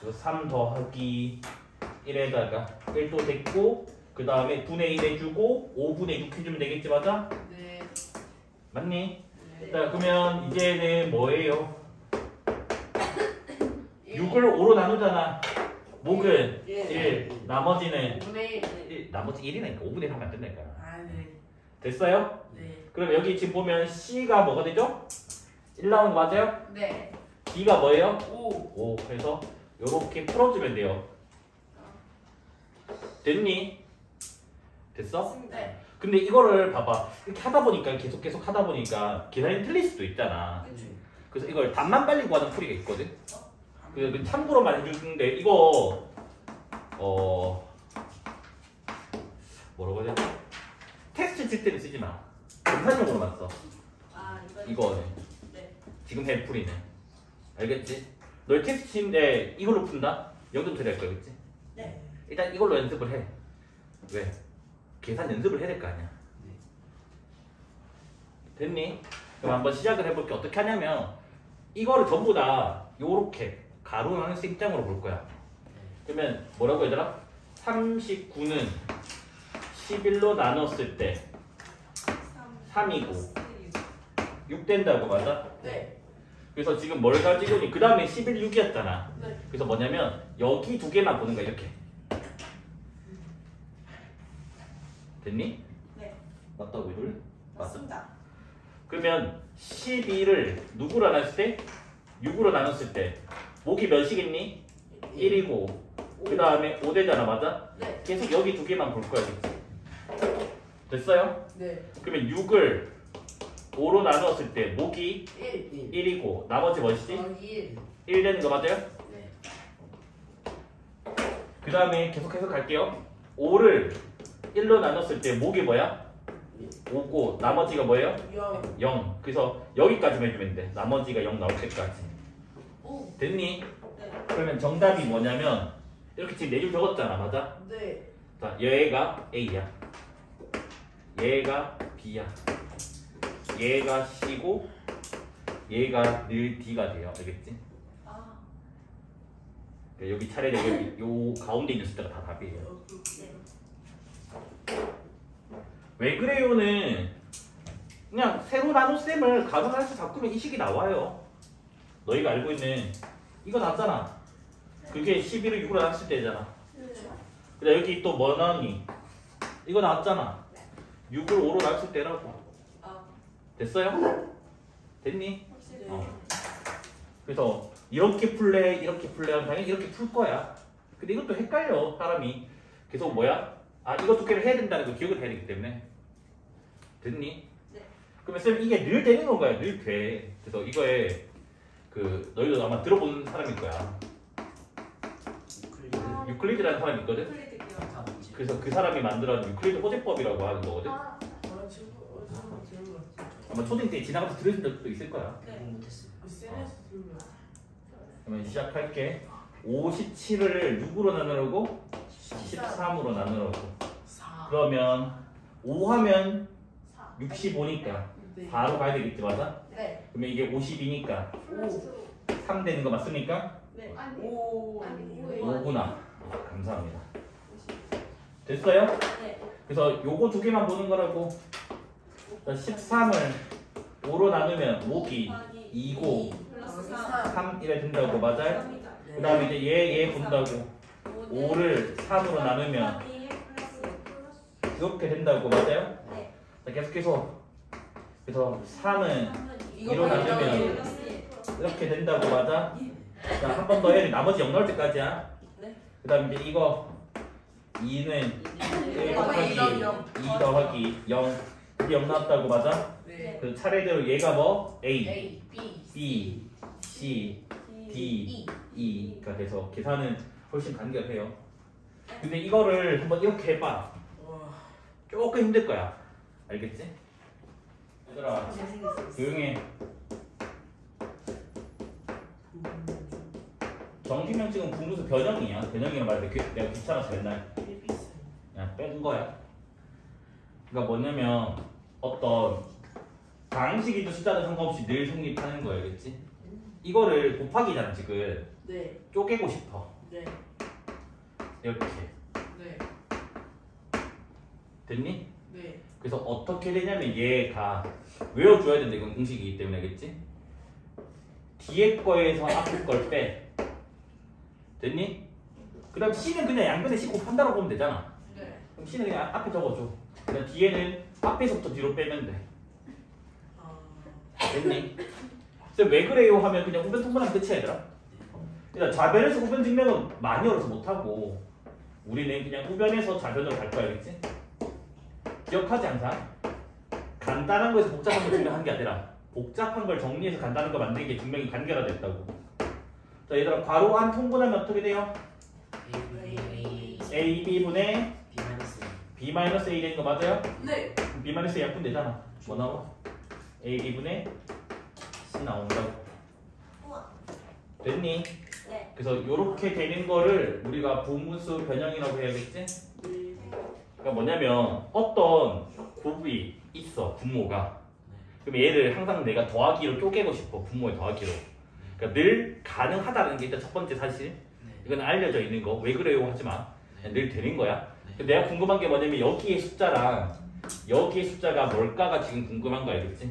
그래서 3 더하기 1에다가 1도 됐고 그 다음에 분의 1 해주고 5분의 6 해주면 되겠지 맞아? 네. 맞니? 네. 자 그러면 이제는 뭐예요? 6을 5로 나누잖아. 목은 1, 나머지는 5분의 1, 나머지 1이니까 5분의 1 하면 안 된다니까. 아, 네. 됐어요? 네. 그럼 여기 지금 보면 C가 뭐가 되죠? 1 나오는 거 맞아요? 네. B가 뭐예요? 5. 5. 그래서 요렇게 풀어주면 돼요. 됐니? 됐어? 네. 근데 이거를 봐봐. 이렇게 하다 보니까 계속 하다 보니까 계산이 틀릴 수도 있잖아. 그래서 이걸 답만 빨리 구하는 풀이가 있거든. 그 참고로만 해주는데 이거 뭐라고 해야 되나? 테스트 칠 때는 쓰지 마. 검사용으로만 써. 아, 이거는 네. 지금 해 풀이는. 알겠지? 너희 테스트 치는데 이걸로 푼다? 0점 처리할 거야, 그치? 네. 일단 이걸로 연습을 해. 왜? 계산 연습을 해야 될 거 아니야. 됐니? 그럼 한번 시작을 해볼게. 어떻게 하냐면 이거를 전부 다 요렇게 가로 나눈 셈장으로 볼 거야. 그러면 뭐라고 얘들아? 39는 11로 나눴을 때 3이고 6 된다고 맞아? 네. 그래서 지금 뭘 가지고 니 그 다음에 11, 6이었잖아. 네. 그래서 뭐냐면 여기 두 개만 보는 거야. 이렇게. 됐니? 네. 맞다고 이걸? 맞습니다. 그러면 12를 누구로 나눴을 때? 6으로 나눴을 때 목이 몇이겠니? 1이고 그 다음에 5 되잖아 맞아? 네. 계속 여기 두 개만 볼 거야. 그치? 됐어요? 네. 그러면 6을 5로 나누었을 때 목이 1. 1이고 나머지 뭐지? 1. 1 되는 거 맞아요? 네. 그 다음에 계속해서 갈게요. 5를 1로 나눴을 때 목이 뭐야? 5고 나머지가 뭐예요? 0. 0. 그래서 여기까지만 해주면 돼. 나머지가 0 나올 때까지. 오. 됐니? 네. 그러면 정답이 뭐냐면 이렇게 지금 4줄 적었잖아. 맞아? 네. 자, 얘가 A야. 얘가 B야. 얘가 C고 얘가 늘 D가 돼요. 알겠지? 아. 그러니까 여기 차례대로 요 가운데 있는 숫자가 다 답이에요. 네. 왜 그래요는 그냥 세로 나눈 셈을 가정하에서 바꾸면 이 식이 나와요. 너희가 알고 있는 이거 나왔잖아. 그게 11을 6으로 나눴을 때잖아. 근데 여기 또 뭐 나왔니? 이거 나왔잖아. 6을 5로 나눴을 때라고. 아. 됐어요? 됐니? 확실히. 그래서 이렇게 풀래 이렇게 풀래하면 당연히 이렇게 풀 거야. 근데 이것도 헷갈려 사람이. 계속 뭐야? 아 이거 두 개를 해야 된다는 거 기억을 해야 되기 때문에. 됐니? 네. 그러면 쌤 이게 늘 되는 건가요? 늘 돼. 그래서 이거에 그 너희도 아마 들어본 사람일 거야. 유클리드라는 사람이 있거든. 플레이트 기억. 다 뭔지. 그래서 그 사람이 만들어낸 유클리드 호재법이라고 하는 거거든. 아. 지금 들은 것 같아. 아마 초딩 때 지나가면서 들으신 적도 있을 거야. 네. 못했어요. 센에서 들은 것 같아. 그러면 시작할게. 57을 6으로 나누고 13으로 나누고 4. 그러면 5 하면 4. 65니까 네. 4로 가야 되겠지 맞아? 네. 그러면 이게 52니까 3 되는 거 맞습니까? 네. 5. 아니, 뭐예요? 5구나. 감사합니다. 됐어요? 네. 그래서 요거 두 개만 보는 거라고. 13을 5로 나누면 5기 2고 플러스 4. 3 이래 된다고 맞아요? 3이다. 그 다음에 이제 얘 본다고 5를 3으로 나누면 이렇게 된다고 맞아요? 네. 자, 계속해서 그래서 3은 이거 이로 나누면 이렇게 된다고 맞아? 자, 한 번 더 해야 돼. 나머지 0 나올 때까지야. 네. 그 다음에 이제 이거 2는 1 곱하기 2 더하기 0 이게 0 나왔다고 맞아? 네. 그 차례대로 얘가 뭐? A, A, B, B, C, D, E가 돼서 계산은 훨씬 간결해요. 근데 이거를 한번 이렇게 해봐. 와. 조금 힘들 거야. 알겠지? 얘들아 조용해. 정기명칭은 분무수 변형이야. 변형이란 말인데 내가 귀찮아서 맨날 그냥 뺀 거야. 그러니까 뭐냐면 어떤 방식이든 숫자든 상관없이 늘 성립하는 거야. 알겠지? 이거를 곱하기잖아 지금. 네. 쪼개고 싶어. 네. 이렇게. 네. 됐니? 네. 그래서 어떻게 되냐면 얘가 외워줘야 된다. 이건 공식이기 때문에 알겠지? 뒤에 거에서 앞에 걸 빼. 됐니? 그 다음 C는 그냥 양변에 C 곱한다고 보면 되잖아. 네. 그럼 C는 그냥 앞에 적어줘. 그다음 뒤에는 앞에서부터 뒤로 빼면 돼. 됐니? 쌤 왜 그래요? 하면 그냥 우변 통분하면 끝이야 얘들아. 그러니까 좌변에서 우변 증명은 많이 어려서 못하고 우리는 그냥 우변에서 좌변으로 갈 거야. 알겠지? 기억하지 항상. 간단한 거에서 복잡한 걸 증명한 게 아니라 복잡한 걸 정리해서 간단한 거 만드는 게 증명이 간결화됐다고. 자 얘들아 괄호 안 통분하면 어떻게 돼요? A, B분의 B-A 되는 거 맞아요? 네. 그럼 B-A 약분 되잖아. 뭐 나와? A, B분의 C 나온다고. 우와. 됐니? 네. 그래서 이렇게 되는 거를 우리가 분무수 변형이라고 해야겠지? 그러니까 뭐냐면 어떤 곱이 있어 분모가. 그럼 얘를 항상 내가 더하기로 쪼개고 싶어. 분모의 더하기로. 그러니까 늘 가능하다는 게 일단 첫 번째 사실. 이건 알려져 있는 거. 왜 그래요? 하지 마. 그냥 늘 되는 거야. 내가 궁금한 게 뭐냐면 여기의 숫자랑 여기의 숫자가 뭘까가 지금 궁금한 거야. 알겠지?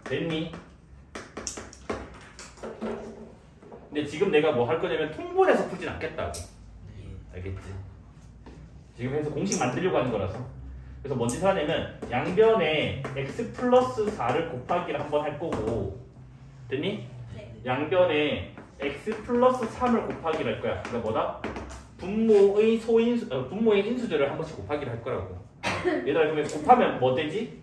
됐니? 근데 지금 내가 뭐 할 거냐면 통분해서 풀진 않겠다고. 알겠지? 지금 해서 공식 만들려고 하는 거라서. 그래서 뭔 짓을 하냐면 양변에 x 플러스 4를 곱하기를 한번 할 거고. 됐니? 네. 양변에 x 플러스 3을 곱하기를 할 거야. 그러니까 뭐다? 분모의 인수들을 한 번씩 곱하기를 할 거라고. 얘들아 그러면 곱하면 뭐 되지?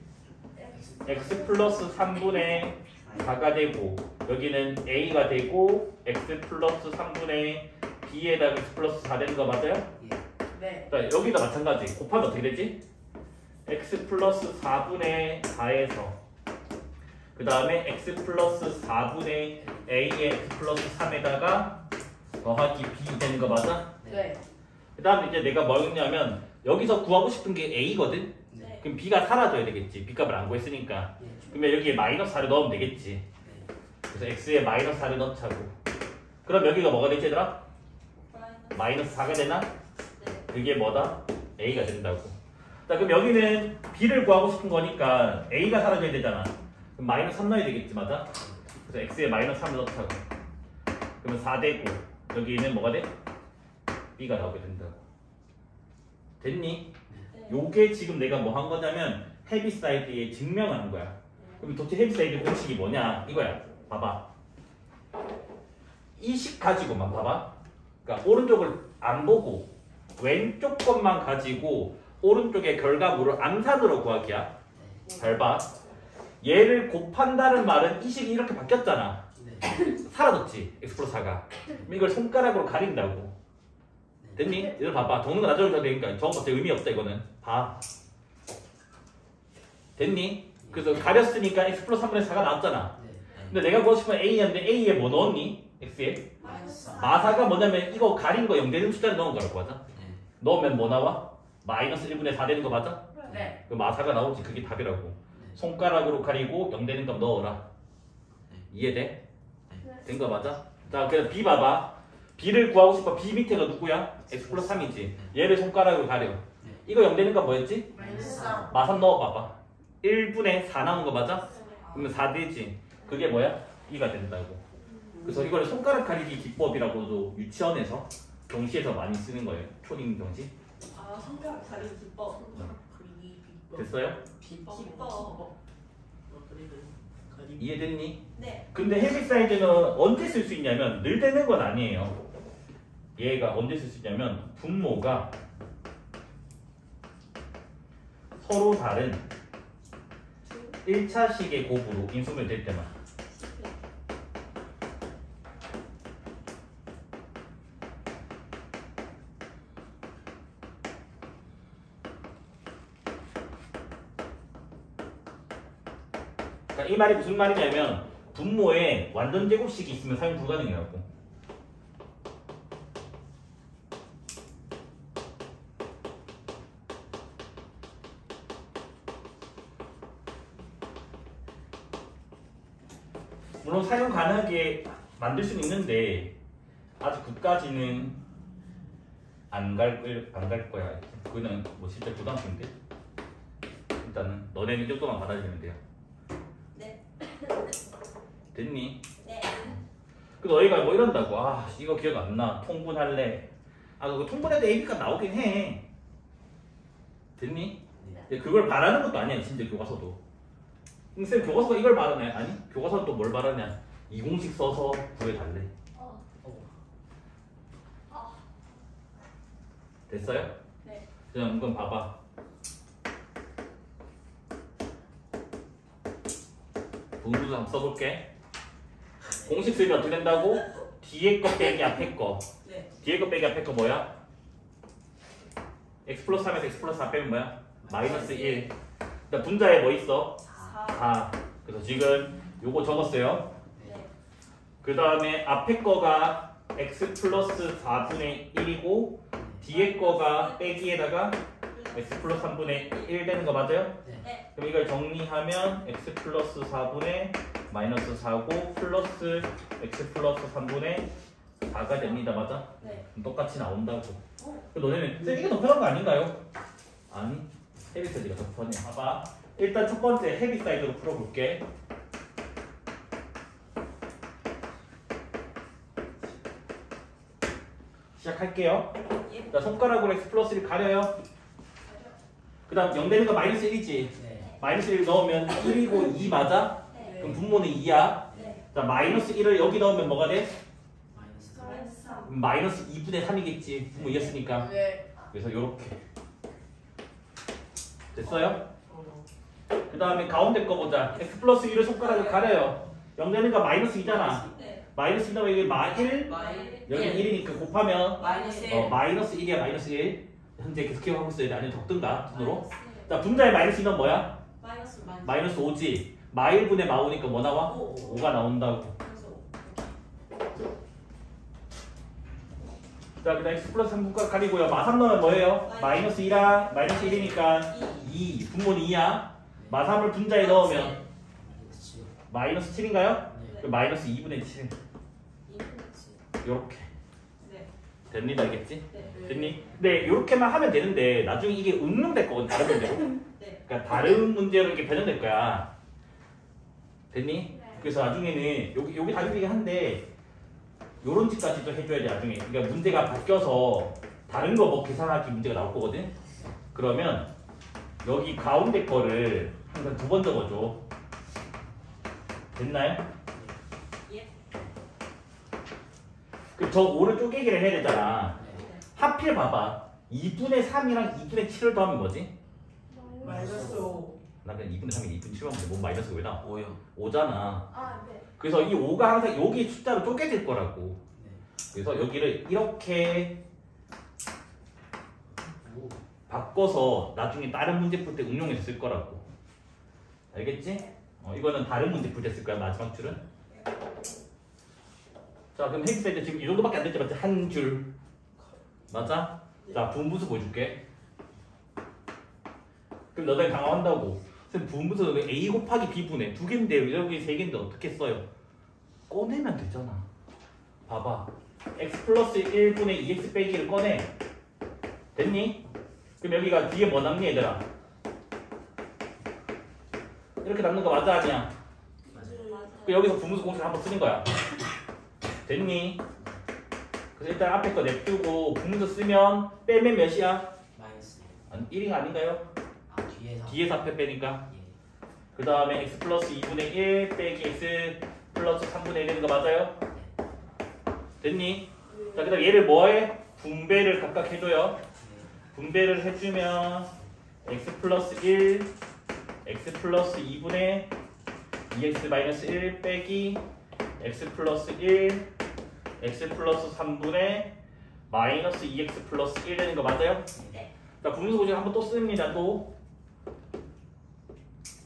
x 플러스 3분의 4가 되고 여기는 a가 되고 x 플러스 3분의 b에다가 x 플러스 4 되는 거 맞아요? 네. 자, 여기도 마찬가지. 곱하면 어떻게 되지? x 플러스 4분의 4에서 그 다음에 x 플러스 4분의 a의 x 플러스 3에다가 더하기 b 되는 거 맞아? 네. 그 다음에 이제 내가 뭐 했냐면 여기서 구하고 싶은 게 a거든? 네. 그럼 b가 사라져야 되겠지. b값을 안 구했으니까. 그러면 여기에 마이너스 4를 넣으면 되겠지. 그래서 x에 마이너스 4를 넣자고. 그럼 여기가 뭐가 되지 얘들아? 마이너스 4가 되나? 네. 그게 뭐다? a가 된다고. 자 그럼 여기는 b를 구하고 싶은 거니까 a가 사라져야 되잖아. 그럼 마이너스 3 넣어야 되겠지 맞아? 그래서 x에 마이너스 3을 넣자고. 그러면 4 되고 여기는 뭐가 돼? b가 나오게 된다고. 됐니? 네. 요게 지금 내가 뭐 한 거냐면 헤비사이드에 증명을 한 거야. 그럼 도대체 헤비사이드 공식이 뭐냐 이거야. 봐봐. 이 식 가지고만 봐봐. 그러니까 오른쪽을 안 보고 왼쪽 것만 가지고 오른쪽의 결과물을 암산으로 구하기야. 잘 봐. 얘를 곱한다는 말은 이 식이 이렇게 바뀌었잖아. 사라졌지. x 플러스 4가. 그럼 이걸 손가락으로 가린다고. 됐니? 얘들 봐봐. 적는 거 나중에 다 되니까 적은 거 의미 없다 이거는. 봐. 됐니? 그래서 가렸으니까 x 플러스 3분의 4가 나왔잖아. 근데 내가 구하고 싶은 a였는데 a에 뭐 넣었니? x에? 마사가 뭐냐면 이거 가린 거 0되는 숫자를 넣은 거라고 하자. 넣으면 뭐 나와? 마이너스 1분의 4 되는 거 맞아? 네. 그 마사가 나오지. 그게 답이라고. 손가락으로 가리고 0 되는 거 넣어라. 이해돼? 된 거 맞아? 자 그래서 b 봐봐. b를 구하고 싶어. b 밑에가 누구야? x 플러스 3이지. 얘를 손가락으로 가려. 이거 0 되는 거 뭐였지? 마이너스 3. 마사 넣어봐봐. 1분의 4 나온 거 맞아? 그러면 4 되지. 그게 뭐야? 2가 된다고. 그래서 이걸 손가락 가리기 기법이라고도 유치원에서 경시에서 많이 쓰는 거예요. 초딩 경시. 아, 손가락 가리기 기법. 그리기 비법. 됐어요? 기법. 이해됐니? 네. 근데 헤비사이드는 언제 쓸 수 있냐면 늘 되는 건 아니에요. 얘가 언제 쓸 수 있냐면 분모가 서로 다른 1차식의 곱으로 인수분해 될 때만. 그러니까 이 말이 무슨 말이냐면 분모에 완전 제곱식이 있으면 사용 불가능이라고. 물론 사용 가능하게 만들 수는 있는데 아직 그까지는 안 갈 거야. 그거는 뭐 진짜 부담스러운데. 일단은 너네는 이 정도만 받아주면 돼요. 네. 됐니? 네. 그 너희가 뭐 이런다고. 아 이거 기억 안 나. 통분할래. 아 그거 통분해도 AB가 나오긴 해. 됐니? 근데 그걸 바라는 것도 아니야. 진짜 교과서도. 쌤 교과서가 이걸 바라네. 아니 교과서는 또 뭘 바라냐. 이 공식 써서 구해달래. 됐어요? 네. 그냥 이건 봐봐. 분모도 한번 써볼게. 공식 쓰면 어떻게 된다고? 뒤에 거 빼기 앞에 거. 네. 뒤에 거 빼기 앞에 거 뭐야? x 플러스 3에서 x 플러스 4 빼면 뭐야? 마이너스 1. 일단 분자에 뭐 있어? 4. 4. 그래서 지금 요거 적었어요. 네. 그 다음에 앞에 거가 x 플러스 4분의 1이고 뒤에 거가 빼기에다가 x 플러스 3분의 1 되는 거 맞아요? 네. 그럼 이걸 정리하면 x 플러스 4분의 마이너스 4고 플러스 x 플러스 3분의 4가 됩니다. 맞아? 네. 그럼 똑같이 나온다고. 어. 그럼 너네는 쌤 이게 더 편한 거 아닌가요? 아니 헤비사이드가 더 편해. 봐봐. 일단 첫 번째 헤비사이드로 풀어볼게. 시작할게요. 예. 자 손가락으로 x 플러스 1 가려요. 그 다음 0 되는 거 마이너스 1이지. 마이너스 1 넣으면 1이고 2 맞아? 네. 그럼 분모는 2야. 네. 자 마이너스 1을 여기 넣으면 뭐가 돼? 마이너스 3. 그럼 마이너스 2분의 3이겠지. 분모 이겼으니까. 네. 그래서 요렇게 됐어요? 그 다음에 가운데 거 보자. x 플러스 1을 손가락을 가려요. 0되니까 마이너스 2잖아. 네. 마이너스 2나면 이게 마1 마이 여기 1이니까 곱하면 마이너스 1. 마이너스 1이야. 마이너스 1. 현재 계속 기억하고 있어야 돼. 아니면 적든가 눈으로. 마이너스 자 분자의 마이너스 2는 뭐야? 마이너스 마이너스 5지. 마1분의 마5니까 뭐 나와? 5. 5가 나온다고. 그래서 자 그다음 x 플러스 3 손가락 가리고요. 마3 넣으면 뭐예요? 마이너스 2랑 마이너스 1이니까 2. 분모는 2야. 마3을 분자에 넣으면 마이너스 7인가요? 네. 마이너스 2분의 7. 2분의 7. 요렇게. 네. 됩니다. 알겠지? 네. 됐니? 네, 요렇게만 하면 되는데 나중에 이게 응용될 거거든. 다른 문제로. 네. 그러니까 다른 문제로 이렇게 변형될 거야. 됐니? 네. 그래서 나중에는 여기 답이긴 한데 요런 짓까지도 해줘야 돼. 나중에. 그러니까 문제가 바뀌어서 다른 거 뭐 계산하기 문제가 나올 거거든. 그러면 여기 가운데 거를 항상 2번 적어줘. 됐나요? 예. 그럼 저 오른쪽 얘기를 해야 되잖아. 네. 하필 봐봐. 2분의 3이랑 2분의 7을 더하면 뭐지? 마이너스 5. 나 그냥 2분의 3이 2분의 7만 보는데 뭔 마이너스 왜 나와? 5요. 5잖아. 아, 네. 그래서 이 5가 항상 여기 숫자로 쪼개질 거라고. 네. 그래서 여기를 이렇게 5. 바꿔서 나중에 다른 문제 풀 때 응용해서 쓸 거라고. 알겠지? 이거는 다른 문제 풀 때 쓸 거야. 마지막 줄은. 자 그럼 핵세대 지금 이 정도밖에 안 됐지 맞지? 한 줄. 맞아? 자 분분수 보여줄게. 그럼 너네 강화한다고. 선생님 분분수 A 곱하기 B분의 2개인데 여기 3개인데 어떻게 써요? 꺼내면 되잖아. 봐봐. x 플러스 1분의 2x 빼기를 꺼내. 됐니? 그럼 여기가 뒤에 뭐 남니 얘들아? 이렇게 남는 거 맞아 아니야? 맞아요. 그 여기서 분무수 공式한번 쓰는 거야. 됐니? 그래서 일단 앞에 거 냅두고 분무수 쓰면 빼면 몇이야? 마이너스 1이 아닌가요? 아 뒤에서. 뒤에서 앞에 빼니까. 예. 그 다음에 x 플러스 2분의 1 빼기 x 플러스 3분의 1 되는 거 맞아요? 됐니? 자, 그 다음 얘를 뭐해? 분배를 각각 해줘요. 분배를 해주면 x 플러스 1, x 플러스 2분의 2x 마이너스 1 빼기 x 플러스 1, x 플러스 3분의 마이너스 2x 플러스 1 되는 거 맞아요? 네. 자, 분수 공식 한번 또 씁니다. 또.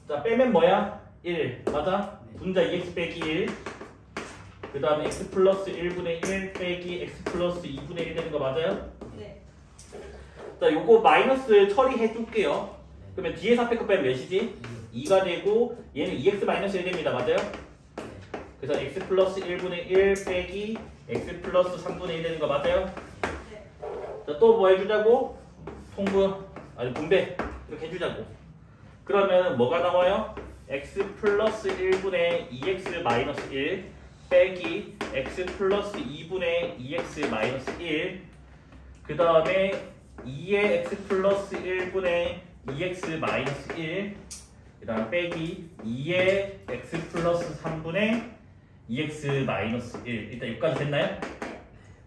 자, 빼면 뭐야? 1. 맞아? 네. 분자 2x 빼기 1. 그 다음에 x 플러스 1분의 1 빼기 x 플러스 2분의 1 되는 거 맞아요? 네. 자, 요거 마이너스 처리해 줄게요. 그러면 뒤에서 앞에 거 빼면 몇이지? 2가 되고 얘는 2x 마이너스 1 됩니다. 맞아요? 그래서 x 플러스 1분의 1 빼기 x 플러스 3분의 1 되는 거 맞아요? 네. 자, 또 뭐 해주자고? 통분, 아니 분배 이렇게 해주자고. 그러면 뭐가 나와요? x 플러스 1분의 2x 마이너스 1 빼기 x 플러스 2분의 2x 마이너스 1. 그 다음에 2의 x 플러스 1분의 2x 마이너스 1. 그 다음 빼기 2의 x 플러스 3분의 2x 마이너스 1. 일단 여기까지 됐나요?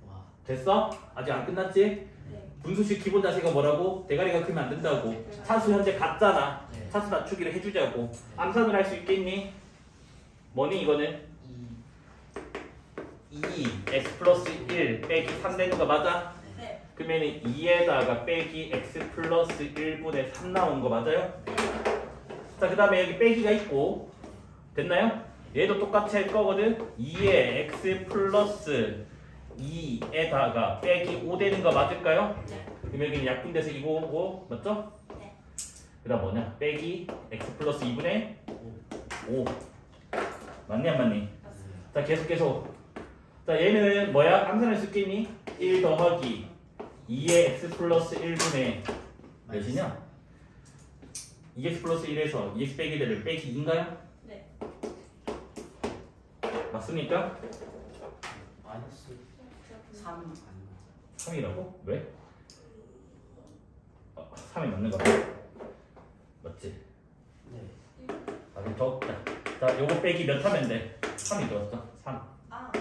와. 됐어? 아직 안 끝났지? 네. 분수식 기본 자세가 뭐라고? 대가리가 크면 안 된다고. 차수 현재 같잖아. 네. 차수 낮추기를 해주자고. 암산을 할 수 있겠니? 뭐니 이거는? 2 x 플러스 1 빼기 3 되는 거 맞아? 네. 그러면 2에다가 빼기 x 플러스 1분의 3 나온 거 맞아요? 자, 그 다음에 여기 빼기가 있고 됐나요? 얘도 똑같이 할 거거든. 2에 x 플러스 2에다가 빼기 5 되는 거 맞을까요? 네. 그럼 여기는 약분돼서 이거 오고 맞죠? 네. 그 다음 뭐냐? 빼기 x 플러스 2분의 5 맞니 안 맞니? 자, 계속 자, 얘는 뭐야? 함산을 쓸 게 있니? 1 더하기 2의 x 플러스 1분의 몇이냐? 2x 플러스 1에서 2x 빼기 되를 빼기 2인가요? 네. 맞습니까? 마이너스 3 아니면 3이라고? 왜? 3이 맞는 거 맞지? 네. 아, 그럼 적다. 자, 요거 빼기 몇 하면 돼? 3이 들었어. 3. 아.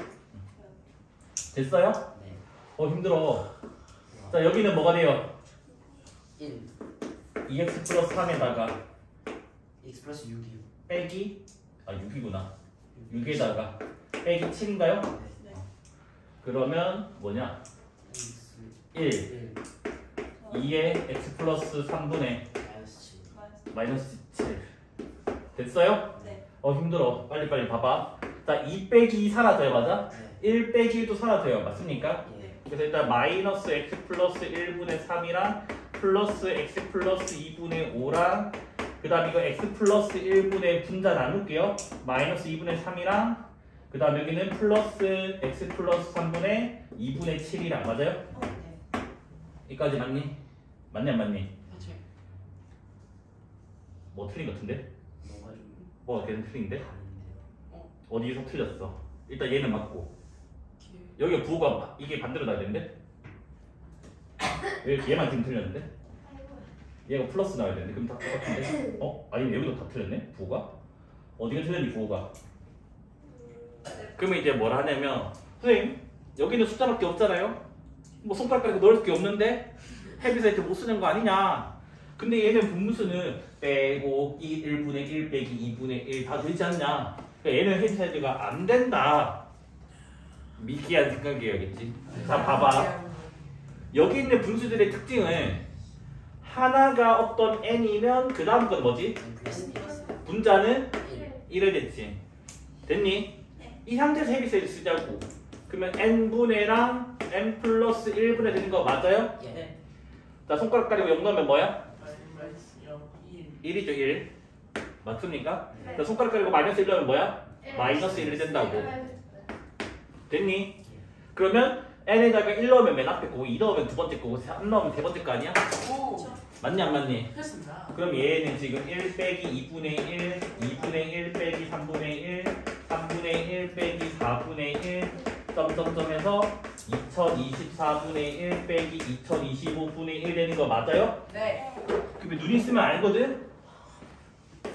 됐어요? 네. 힘들어. 자, 여기는 뭐가 돼요? 1. 2x 플러스 3에다가 x 플러스 6이요. 빼기 6이구나. 6에다가 빼기 7인가요? 네. 그러면 뭐냐? x 1 1 2에 x 플러스 3분의 마이너스 7. 마이너스 7 됐어요? 네. 힘들어. 빨리빨리 봐봐. 자, 2 빼기 2 사라져요. 맞아? 네. 1 빼기 1도 사라져요. 맞습니까? 예. 그래서 일단 마이너스 x 플러스 1분의 3이랑 플러스 x 플러스 2분의 5랑 그 다음 이거 x 플러스 1분의 분자 나눌게요. 마이너스 2분의 3이랑 그 다음 여기는 플러스 x 플러스 3분의 2분의 7이랑 맞아요? 네. 여기까지 맞니? 맞니 안 맞니? 맞아요. 뭐 틀린 것 같은데? 뭔가 좀 뭐가 걔는 틀린데? 다른데요. 어디서 틀렸어? 일단 얘는 맞고 여기가 부호가 이게 반대로 나야 되는데? 얘만 지금 틀렸는데? 얘가 플러스 나와야 되는데 그럼 다 똑같은데? 아니 여기도 다 틀렸네? 부호가? 어디가 틀렸니 부호가? 그러면 이제 뭐라 하냐면 선생님 여기는 숫자밖에 없잖아요? 뭐 손가락 가지고 넣을 게 없는데? 헤비사이트 못 쓰는 거 아니냐? 근데 얘는 분무수는 빼고 1분의 1 빼기 2분의 1 다 되지 않냐? 그러니까 얘는 헤비사이트가 안 된다. 미끼한 생각이어야겠지. 자 봐봐. 여기 있는 분수들의 특징은 하나가 어떤 n이면 그 다음 건 뭐지? 분자는 1을 됐지. 됐니? 네. 이 상태에서 헤비사이드 쓰자고. 그러면 n분의랑 n 플러스 1분의 되는 거 맞아요? 예. 자 손가락 가리고 0 넣으면 뭐야? 마이너스 0 1 1이죠 1. 맞습니까? 네. 자 손가락 가리고 마이너스 1 넣으면 뭐야? 마이너스 1이 된다고. 됐니? 그러면 n에다가 1 넣으면 맨 앞에 거고 2 넣으면 두 번째 거고 3 넣으면 세 번째 거 아니야? 오 맞니 안 맞니? 그렇습니다. 그럼 얘는 지금 1 빼기 2분의 1, 2분의 1 빼기 3분의 1, 3분의 1 빼기 4분의 1 점점점해서 2024분의 1 빼기 2025분의 1 되는 거 맞아요? 네. 그러면 눈 있으면 알거든?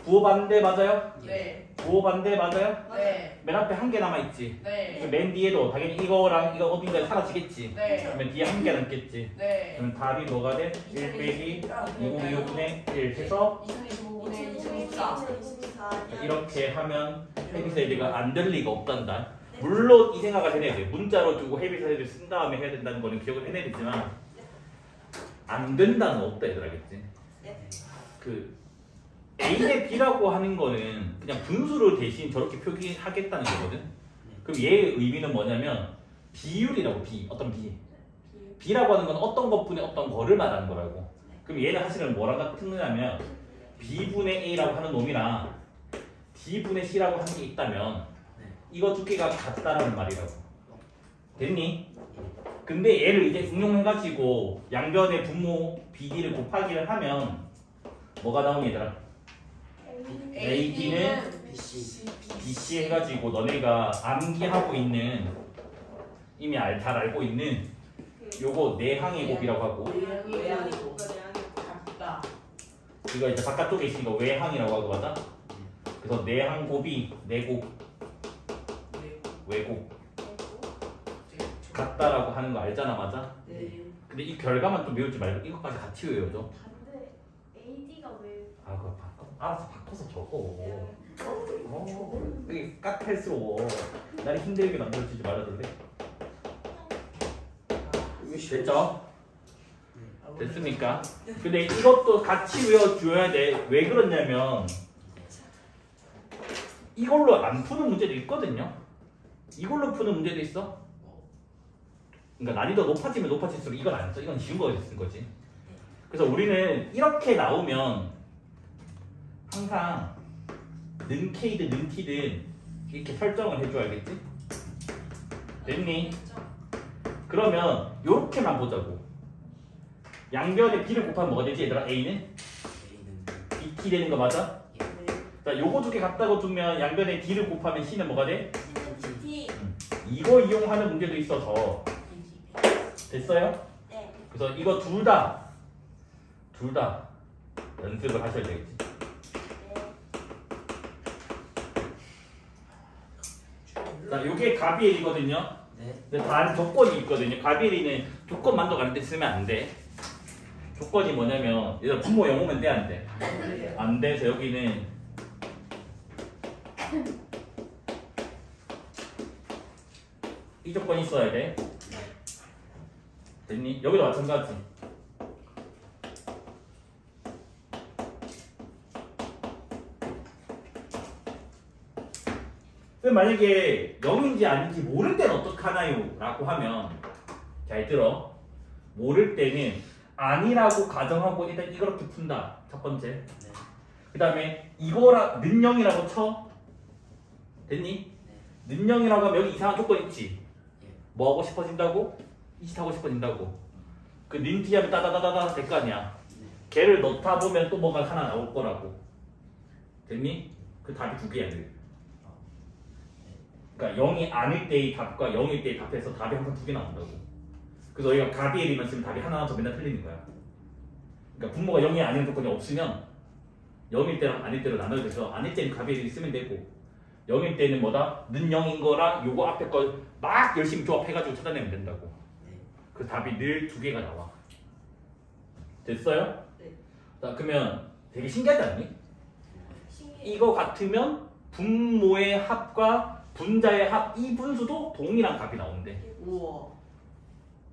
부호 반대 맞아요? 네. 부호 반대 맞아요? 네. 맨 앞에 한 개 남아있지? 네. 맨 뒤에도 당연히 이거랑 이거 어딘가에 사라지겠지? 네. 그러면 뒤에 한 개 남겠지? 네. 그럼 답이 뭐가 돼? 1 빼기 2025분의 1 해서 2025분의 2024. 이렇게 하면 헤비사이드가 안 될 리가 없단다. 물론 이 생각을 해내야 돼. 문자로 두고 헤비사이드를 쓴 다음에 해야 된다는 거는 기억을 해내야 되지만 안 된다는 없다 얘들 알겠지? 그 A대 B라고 하는 거는 그냥 분수를 대신 저렇게 표기하겠다는 거거든. 그럼 얘의 의미는 뭐냐면 비율이라고 어떤 B라고 하는 건 어떤 것분의 어떤 거를 말하는 거라고. 그럼 얘는 사실은 뭐랑 같은 거냐면 B분의 A라고 하는 놈이랑 D분의 C라고 하는 게 있다면 이거 두 개가 같다라는 말이라고. 됐니? 근데 얘를 이제 응용해가지고 양변의 분모 BD를 곱하기를 하면 뭐가 나오니 얘들아? AD는 BC. BC 해가지고 너네가 암기하고 있는 이미 잘 알고 있는 요거 내항의 곱이라고 하고 외양이고 같다. 이거 이제 바깥쪽에 있으니까 외항이라고 하고 맞아? 그래서 내항 곱이 내곱 외곱 같다라고 하는 거 알잖아 맞아? 네. 근데 이 결과만 좀 외우지 말고 이것까지 같이 외워줘. 반대 AD가 왜 아 그거 알아서 바꿔서 적어. 이게 까탈스러워. 나를 힘들게 만들어주지 말아줄래? 됐죠? 됐습니까? 근데 이것도 같이 외워줘야 돼. 왜 그러냐면 이걸로 안 푸는 문제도 있거든요. 이걸로 푸는 문제도 있어. 그러니까 난이도 높아지면 높아질수록 이건 안 써. 이건 쉬운 거에서 쓴 거지. 그래서 우리는 이렇게 나오면 항상 는 K든 는 T든 이렇게 설정을 해줘야겠지? 됐니? 그러면 요렇게만 보자고. 양변에 B를 곱하면 뭐가 되지 얘들아? A는? BT 되는 거 맞아? 자, 요거 두 개 같다고 두면 양변에 D를 곱하면 C는 뭐가 돼? 이거 이용하는 문제도 있어서 됐어요? 네. 그래서 이거 둘 다 연습을 하셔야 되겠지. 자, 요게 가비엘이거든요. 네. 근데 다른 조건이 있거든요. 가비엘이는 조건 만족하는 데 쓰면 안 돼. 조건이 뭐냐면 얘들 분모 0 오면 돼 안 돼? 네. 안 돼서 여기는 이 조건이 있어야 돼. 됐니? 여기도 마찬가지. 그럼 만약에 0인지 아닌지 모를 때는 어떡하나요? 라고 하면 잘 들어. 모를 때는 아니라고 가정하고 일단 이렇게 푼다. 첫 번째. 그 다음에 이거라 는영이라고 쳐. 됐니? 는영이라고 하면 여기 이상한 조건 있지. 뭐 하고 싶어진다고? 이짓 하고 싶어진다고. 그 닌티하면 따다다다다 될 거 아니야. 걔를 넣다 보면 또 뭐가 하나 나올 거라고. 됐니? 그 답이 두 개야. 그러니까 0이 아닐 때의 답과 0일 때의 답에서 답이 항상 두 개 나온다고. 그래서 여기가 답이 1이면 지금 답이 하나 더 맨날 틀리는 거야. 그러니까 분모가 0이 아닌 조건이 없으면 0일 때랑 아닐 때로 나눠져서 아닐 때는 답이 1이 쓰면 되고 0일 때는 뭐다? 는 0인 거랑 요거 앞에 거 막 열심히 조합해가지고 찾아내면 된다고. 그 답이 늘 두 개가 나와. 됐어요? 네. 자, 그러면 되게 신기하지 않니? 신기해. 이거 같으면 분모의 합과 분자의 합 이 분수도 동일한 값이 나온대. 우와.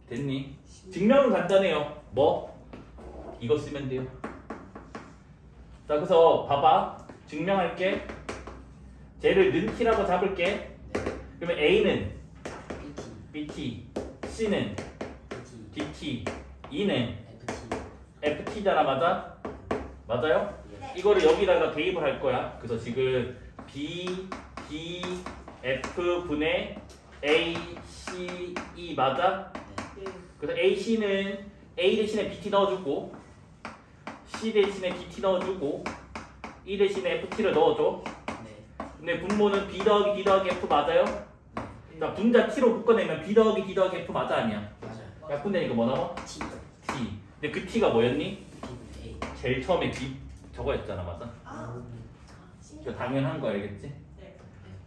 됐니? 증명은 간단해요. 뭐? 이거 쓰면 돼요. 자, 그래서 봐봐. 증명할게. 쟤를 는 t라고 잡을게. 그러면 a는 bt, c는 dt, e는 ft잖아. 맞아? 맞아요? 이거를 여기다가 대입을 할 거야. 그래서 지금 b, d, f 분의 a, c, e 맞아? 그래서 a, c는 a 대신에 bt 넣어주고 c 대신에 dt 넣어주고 e 대신에 ft를 넣어줘. 근데 분모는 b 더하기 d 더하기 f 맞아요? 자, 분자 t로 묶어내면 b 더하기 d 더하기 f 맞아 아니야? 약분되니까 뭐 나와? t. 근데 그 t가 뭐였니? 제일 처음에 b 저거였잖아. 맞아? 아, 이거 당연한 거 알겠지? 네.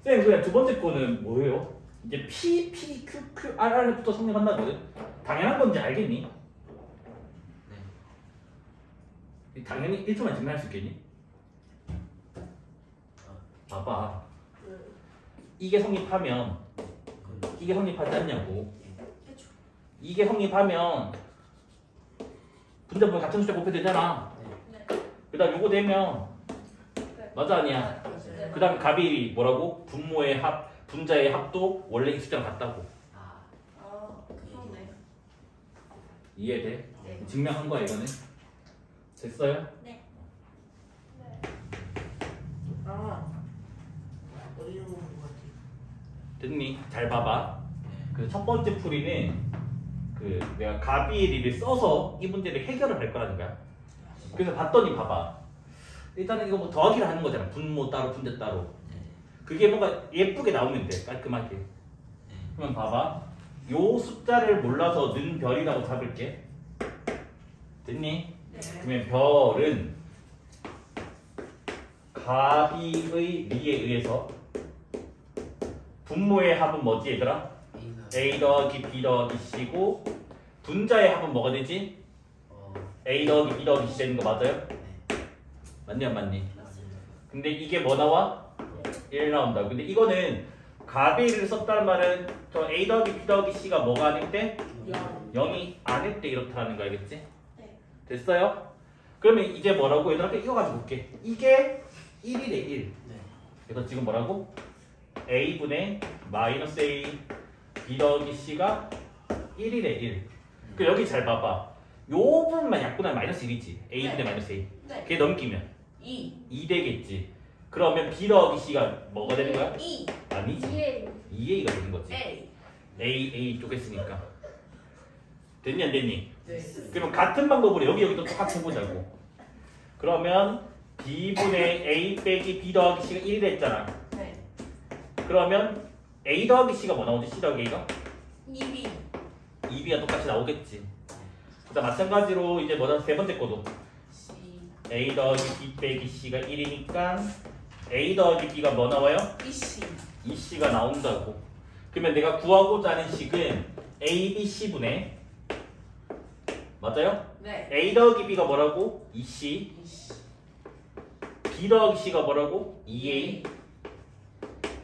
쌤 그냥 두 번째 거는 뭐예요? 이제 p, p, q, q, r, r부터 성립한다거든? 당연한 건지 알겠니? 당연히 1초만 증명할 수 있겠니? 봐봐. 이게 성립하면 이게 성립하지 않냐고. 이게 성립하면 분자분 같은 숫자 곱해야 되잖아. 그 다음 요거 되면 맞아 아니야? 네. 그 다음에 값이 뭐라고? 분모의 합, 분자의 합도 원래 이 숫자랑 같다고. 아, 그렇네. 이해돼? 네. 증명한 거야 이거는. 됐어요? 네. 아. 어려운 것 같아. 됐니? 잘 봐봐. 그 첫 번째 풀이는 그 내가 가비리를 써서 이 문제를 해결을 할 거라는 거야. 그래서 봤더니 봐봐. 일단은 이거 뭐 더하기를 하는 거잖아. 분모 따로 분자 따로. 그게 뭔가 예쁘게 나오면 돼. 깔끔하게. 그러면 봐봐. 요 숫자를 몰라서 는 별이라고 잡을게. 됐니? 네. 그러면 별은 가비의 리에 의해서 분모의 합은 뭐지 얘들아? a 더하기 b 더하기 c고 분자의 합은 뭐가 되지? a 더하기 b 더하기 c 되는 거 맞아요? 맞니 안 맞니? 근데 이게 뭐 나와? 1 나온다. 근데 이거는 가비를 썼다는 말은 저 a 더하기 b 더하기 c가 뭐가 아닐 때? 0이 아닐 때 이렇다는 거 알겠지? 네. 됐어요? 그러면 이제 뭐라고? 얘들아 이거 가지고 볼게. 이게 1이래 1. 그래서 지금 뭐라고? a분의 마이너스 a b 더하기 c가 1이래 1. 그 여기 잘 봐봐. 요 부분만 약분하면 마이너스 1이지. a분의 네. 마이너스 a. 네. 그게 넘기면 2. 2 되겠지. 그러면 b 더하기 c가 뭐가 되는 거야? 2. 아니지. 2a가 되는 거지. A. a 쪼갰으니까. 됐니 안 됐니? 네. 그러면 같은 방법으로 여기도 똑같이 해보자고. 그러면 b분의 a 빼기 b 더하기 c가 1이 됐잖아. 네. 그러면 a 더하기 c가 뭐 나오지? c 더하기 a가? 2B. 2b가 똑같이 나오겠지. 그다음 마찬가지로 이제 뭐다? 세 번째 거도 C. a 더하기 b 빼기 c가 1이니까 a 더하기 b가 뭐 나와요? 2C. 2c가 나온다고. 그러면 내가 구하고자 하는 식은 a, b, c분의 맞아요? 네. A 더하기 B가 뭐라고? 2C. B 더하기 C가 뭐라고? 2A.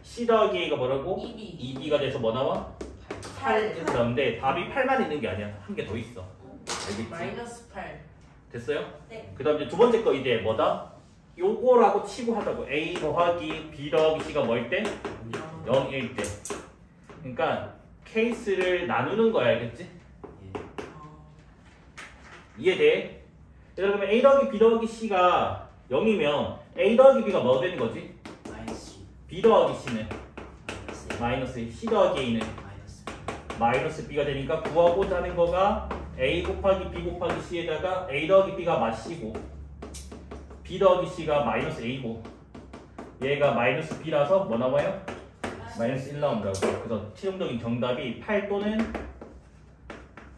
C 더하기 A가 뭐라고? 2B. 2B가 돼서 뭐 나와? 8 이렇게 나오는데 답이 8만 있는 게 아니야. 한 개 더 있어. 알겠지? 마이너스 8. 됐어요? 네. 그 다음 이제 두 번째 거 이제 뭐다? 요거라고 치고 하자고. A 더하기 B 더하기 C가 뭐일 때? 0일 때. 그러니까 케이스를 나누는 거야. 알겠지? 이해돼? 그러면 A 더하기 B 더하기 C가 0이면 A 더하기 B가 뭐 되는 거지? 마이너스 B 더하기 C는 마이너스 마이너스 C 더하기 A는 마이너스 마이너스 B가 되니까 구하고자 하는 거가 A 곱하기 B 곱하기 C에다가 A 더하기 B가 마시고 B 더하기 C가 마이너스 A고 얘가 마이너스 B라서 뭐 나와요? 마이너스 1 나온다고. 그래서 최종적인 정답이 8 또는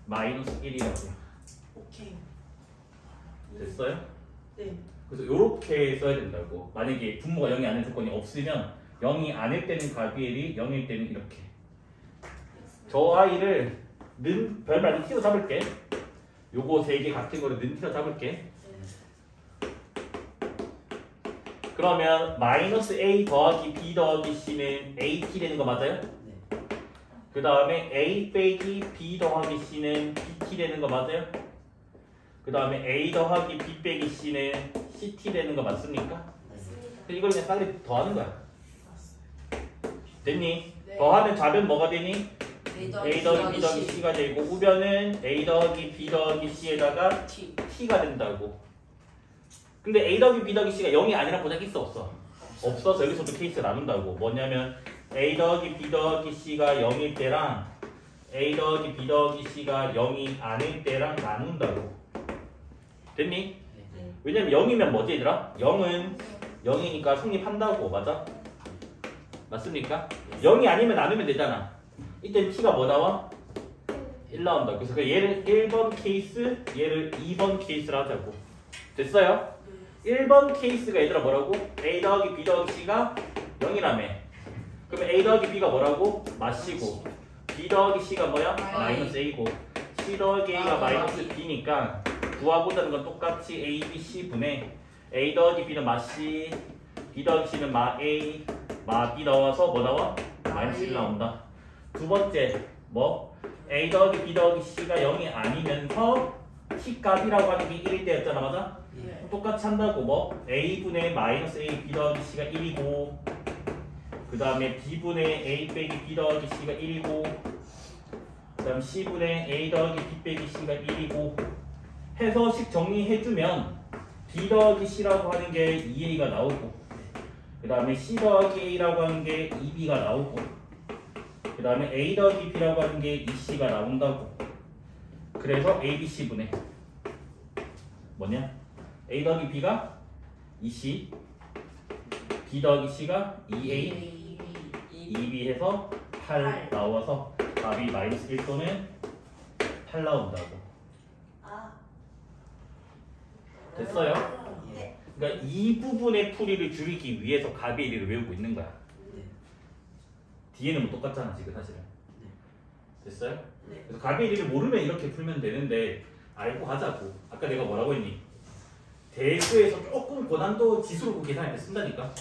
마이너스 1이라고요. 오케이. 됐어요? 네. 그래서 이렇게 써야 된다고. 만약에 분모가 0이 아닌 조건이 없으면 0이 아닐 때는 가비엘이 0일 때는 이렇게. 저 아이를 별말로 T로 잡을게. 요거 세 개 같은 거를 T로 잡을게. 그러면 마이너스 A 더하기 B 더하기 C는 AT 되는 거 맞아요? 네. 그 다음에 A 빼기 B 더하기 C는 BT 되는 거 맞아요? 그 다음에 A 더하기 B 빼기 C는 CT 되는 거 맞습니까? 맞습니다. 이걸 그냥 빨리 더하는 거야. 됐니? 네. 더하면 좌변 뭐가 되니? A A 더하기 B 더하기 C가 되고 우변은 A 더하기 B 더하기 C에다가 T. T가 된다고. 근데 A 더하기 B 더하기 C가 0이 아니라 보장 있어 없어? 없어서 여기서도 케이스 나눈다고. 뭐냐면 A 더하기 B 더하기 C가 0일 때랑 A 더하기 B 더하기 C가 0이 아닐 때랑 나눈다고. 됐니? 네. 왜냐면 0이면 뭐지 얘들아? 0은 0이니까 성립한다고. 맞아? 맞습니까? 0이 아니면 나누면 되잖아. 이때 T가 뭐 나와? 1 나온다. 그래서 얘를 1번 케이스, 얘를 2번 케이스로 하자고. 됐어요? 1번 케이스가 얘들아 뭐라고? A 더하기 B 더하기 C가 0이라며. 그러면 A 더하기 B가 뭐라고? 마시고 B 더하기 C가 뭐야? 마이너스 A고 C 더하기 A가 마이너스 B니까 구하고자 하는 건 똑같이 A, B, C 분의 A 더하기 B는 마C, B 더하기 C는 마 A, 마 B 나와서 뭐 나와? 마이너스 1 나온다. 두 번째 뭐? A 더하기 B 더하기 C가 0이 아니면서 T 값이라고 하는 게 1일 때였잖아. 맞아? 네. 똑같이 한다고. 뭐? A분의 마이너스 A B 더하기 C가 1이고 그 다음에 B분의 A 빼기 B 더하기 C가 1이고 그 다음 C분의 A 더하기 B 빼기 C가 1이고 해서 식 정리해주면 B 더하기 C라고 하는 게 2A가 나오고 그 다음에 C 더하기 A라고 하는 게 2B가 나오고 그 다음에 A 더하기 B라고 하는 게 2C가 나온다고. 그래서 A, B, C분의 뭐냐? A 더하기 B가 2C, B 더하기 C가 2A, 2B 해서 8 나와서 답이 마이너스 1 또는 8 나온다고. 아, 됐어요? 네. 그러니까 이 부분의 풀이를 줄이기 위해서 가비엘이를 외우고 있는 거야. 네. 뒤에는 뭐 똑같잖아 지금 사실은. 됐어요? 네. 그래서 가비엘이를 모르면 이렇게 풀면 되는데 알고 하자고. 아까 내가 뭐라고 했니? 대수에서 조금 고난도 지수로 계산할 때 쓴다니까.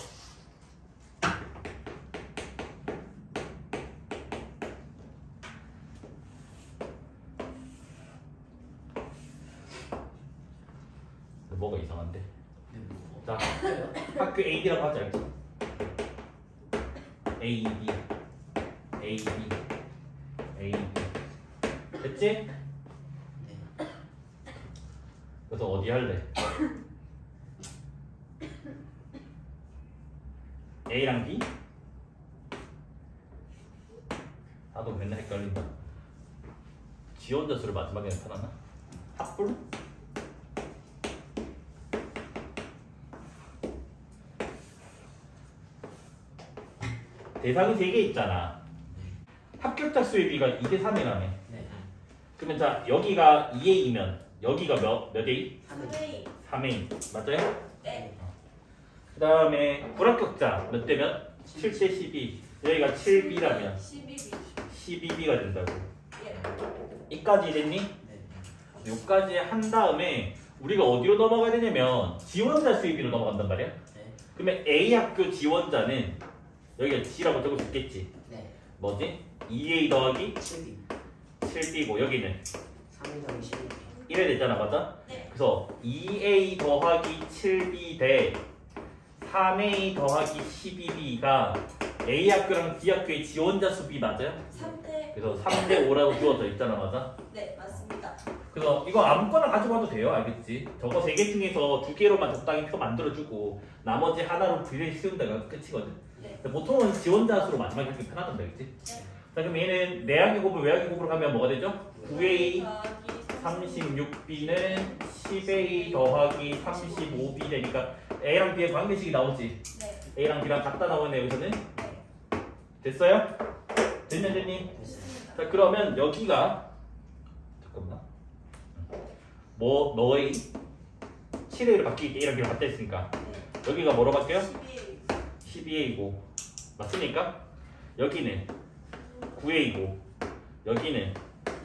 뭐가 이상한데? 네. 뭐. 자, 학교 AB라고 하자. 알지? A, B, A, B, A, B. 됐지? 네. 그래서 어디 할래? A랑 B? 나도 맨날 헷갈린다. 지원자수를 마지막에 나타나나? 합불? 대상이 3개 있잖아. 합격자 수의 비가 2대 3이라며. 네. 그러면 자 여기가 2A이면 여기가 몇 A? 3A. 3A 맞아요? 네. 그 다음에 불합격자 몇 대면? 7대 12. 여기가 7B라면 12B. 12B가 된다고. 예. 이까지 됐니? 네. 여기까지 한 다음에 우리가 어디로 넘어가야 되냐면 지원자 수입비로 넘어간단 말이야. 네. 그러면 A 학교 지원자는 여기가 G라고 적을 수 있겠지. 네. 뭐지? 2A 더하기 7B. 7B고 여기는 3A 더하기 12B. 1에 됐잖아, 맞아? 네. 그래서 2A 더하기 7B 대 3A 더하기 12B가 A 학교랑 B 학교의 지원자 수비 맞아요? 3대. 그래서 3대 5라고 주어져 있잖아, 맞아? 네, 맞습니다. 그래서 이거 아무거나 가져가도 돼요, 알겠지? 저거 3개 중에서 2개로만 적당히 표 만들어주고 나머지 하나로 분리 씌운 데가 끝이거든. 네. 근데 보통은 지원자 수로 마지막에 하기 편하단다, 알겠지? 네. 자, 그럼 얘는 내항의 곱을 외항의 곱으로 가면 뭐가 되죠? 9A 더하기 36B는 10A 더하기 35B 되니까 A랑 B의 관계식이 나오지. 네. A랑 B랑 같다 나오네 여기서는. 네. 됐어요? 됐냐 됐니? 좋습니다. 자 그러면 여기가 잠깐만 너의 7A로 바뀌게 A랑 B랑 같다 했으니까 네. 여기가 뭐로 바뀌어요? 12A. 12A고 맞습니까? 여기는 9A고 여기는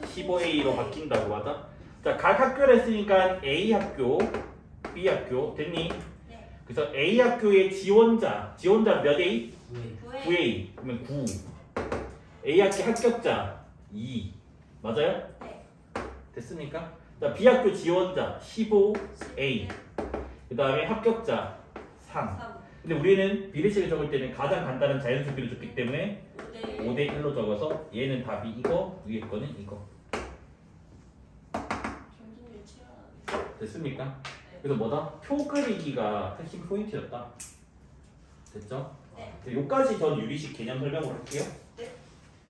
15A로 바뀐다고 하다. 자, 각 학교를 했으니까 A 학교, B 학교 됐니? 네. 그래서 A 학교의 지원자 몇 A? 9A. 9A 그러면 9. A 학교 합격자 2 맞아요? 네. 됐습니까? 자, B 학교 지원자 15A 그 다음에 합격자 3. 3. 근데 우리는 비례식을 적을 때는 가장 간단한 자연수비를 줬기 때문에 5대 5대 1로 적어서 얘는 답이 이거 위에 거는 이거. 점점 유치한. 됐습니까? 그래서 뭐다? 표 그리기가 핵심 포인트였다. 됐죠? 네. 여기까지 전 유리식 개념 설명을 할게요.